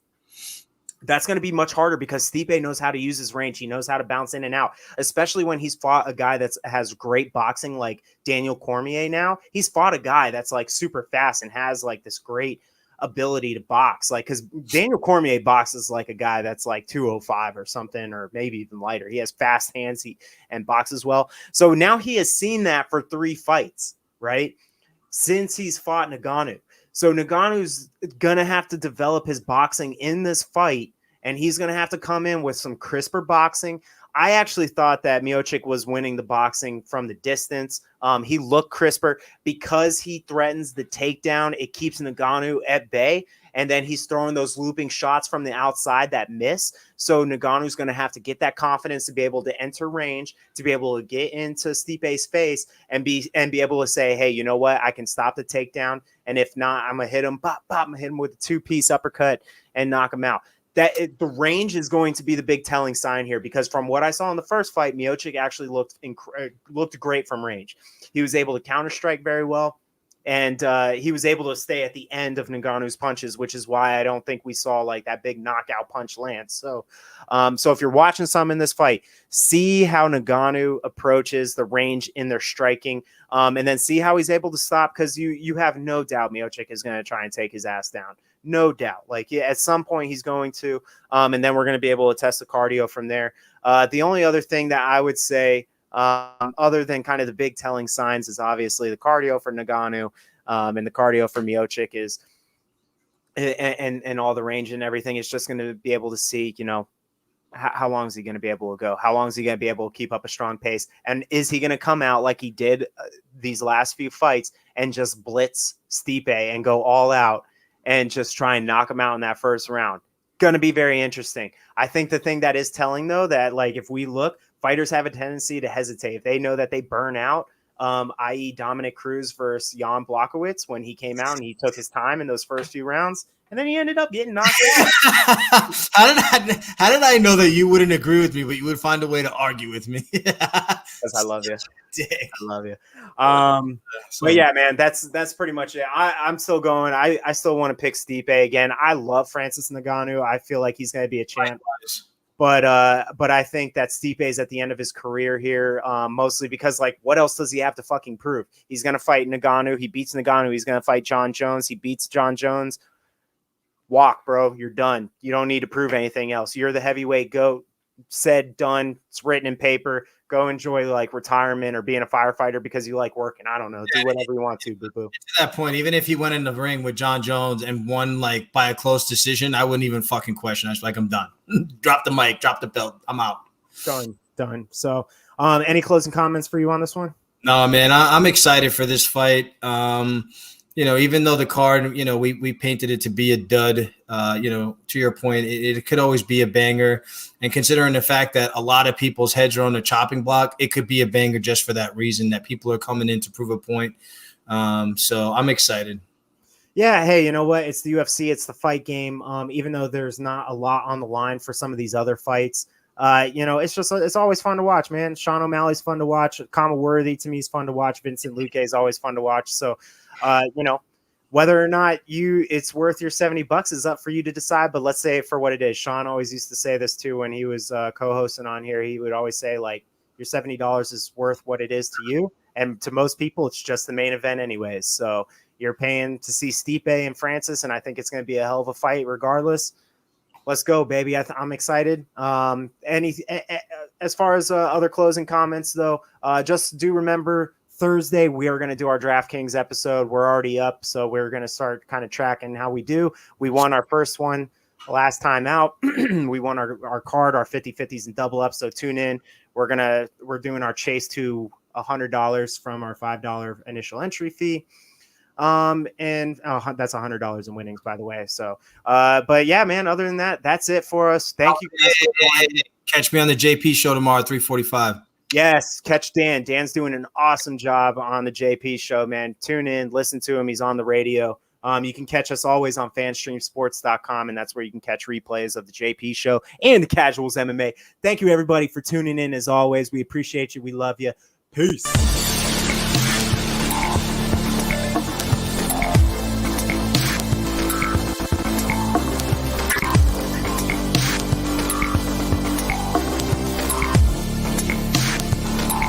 That's going to be much harder because Stipe knows how to use his range. He knows how to bounce in and out, especially when he's fought a guy that has great boxing like Daniel Cormier now. He's fought a guy that's like super fast and has like this great ability to box, like, because Daniel Cormier boxes like a guy that's like 205 or something, or maybe even lighter. He has fast hands and boxes well. So now he has seen that for 3 fights, right? Since he's fought Ngannou. So Ngannou's gonna have to develop his boxing in this fight, and he's gonna have to come in with some crisper boxing. I actually thought that Miocic was winning the boxing from the distance. He looked crisper because he threatens the takedown. It keeps Ngannou at bay, and then he's throwing those looping shots from the outside that miss. So Ngannou's going to have to get that confidence to be able to enter range, to be able to get into Stipe's face and be able to say, hey, you know what? I can stop the takedown, and if not, I'm going to hit him, I'm going to hit him with a 2-piece uppercut and knock him out. The range is going to be the big telling sign here, because from what I saw in the first fight, Miocic actually looked great from range. He was able to counter strike very well, and he was able to stay at the end of Ngannou's punches, which is why I don't think we saw like that big knockout punch land. So if you're watching some in this fight, see how Ngannou approaches the range in their striking, and then see how he's able to stop, because you have no doubt Miocic is going to try and take his ass down. No doubt. Like, yeah, at some point he's going to, and then we're going to be able to test the cardio from there. The only other thing that I would say, other than kind of the big telling signs, is obviously the cardio for Ngannou, and the cardio for Miocic is, and all the range and everything. It's just going to be able to see, how long is he going to be able to go? How long is he going to be able to keep up a strong pace? And is he going to come out like he did these last few fights and just blitz Stipe and go all out and just try and knock him out in that first round? Going to be very interesting. I think the thing that is telling, though, that like if we look, fighters have a tendency to hesitate. If they know that they burn out, i.e. Dominic Cruz versus Jan Blachowicz, when he came out and he took his time in those first few rounds, and then he ended up getting knocked out. How did I know that you wouldn't agree with me, but you would find a way to argue with me? Because I love you. Dick. I love you. But yeah, man, that's pretty much it. I'm still going. I still want to pick Stipe again. I love Francis Ngannou. I feel like he's going to be a champ. But I think that Stipe is at the end of his career here, mostly because, like, what else does he have to fucking prove? He's going to fight Ngannou. He beats Ngannou. He's going to fight John Jones. He beats John Jones. walk, bro. You're done. You don't need to prove anything else. You're the heavyweight GOAT. Said, done. It's written in paper. Go enjoy like retirement or being a firefighter because you like working. I don't know. Do whatever you want to, boo-boo. To that point, even if he went in the ring with John Jones and won like by a close decision, I wouldn't even fucking question. I was like, I'm done. Drop the mic, drop the belt. I'm out. Done. So, any closing comments for you on this one? No, man, I'm excited for this fight. Even though the card, we painted it to be a dud, to your point, it could always be a banger. And considering the fact that a lot of people's heads are on the chopping block, it could be a banger just for that reason that people are coming in to prove a point. So I'm excited. Yeah, hey, you know what? It's the UFC. It's the fight game. Even though there's not a lot on the line for some of these other fights, it's always fun to watch, man. Sean O'Malley's fun to watch. Kama Worthy to me is fun to watch. Vincent Luque is always fun to watch. So, whether or not it's worth your $70 is up for you to decide. But let's say it for what it is. Sean always used to say this too when he was co-hosting on here. He would always say like, your $70 is worth what it is to you, and to most people, it's just the main event anyways. So you're paying to see Stipe and Francis, and I think it's going to be a hell of a fight regardless. Let's go, baby. I'm excited. As far as other closing comments, though, just do remember Thursday, we are going to do our DraftKings episode. We're already up, so we're going to start kind of tracking how we do. We won our first one last time out. We won our card, our 50-50s and double up, so tune in. We're doing our chase to $100 from our $5 initial entry fee. That's $100 in winnings, by the way. So, but yeah, man, other than that, that's it for us. Thank you guys for joining. Catch me on the JP show tomorrow at 3:45. Yes, catch Dan. Dan's doing an awesome job on the JP show, man. Tune in, listen to him. He's on the radio. You can catch us always on fanstreamsports.com, and that's where you can catch replays of the JP show and the Casuals MMA. Thank you, everybody, for tuning in. As always, we appreciate you. We love you. Peace.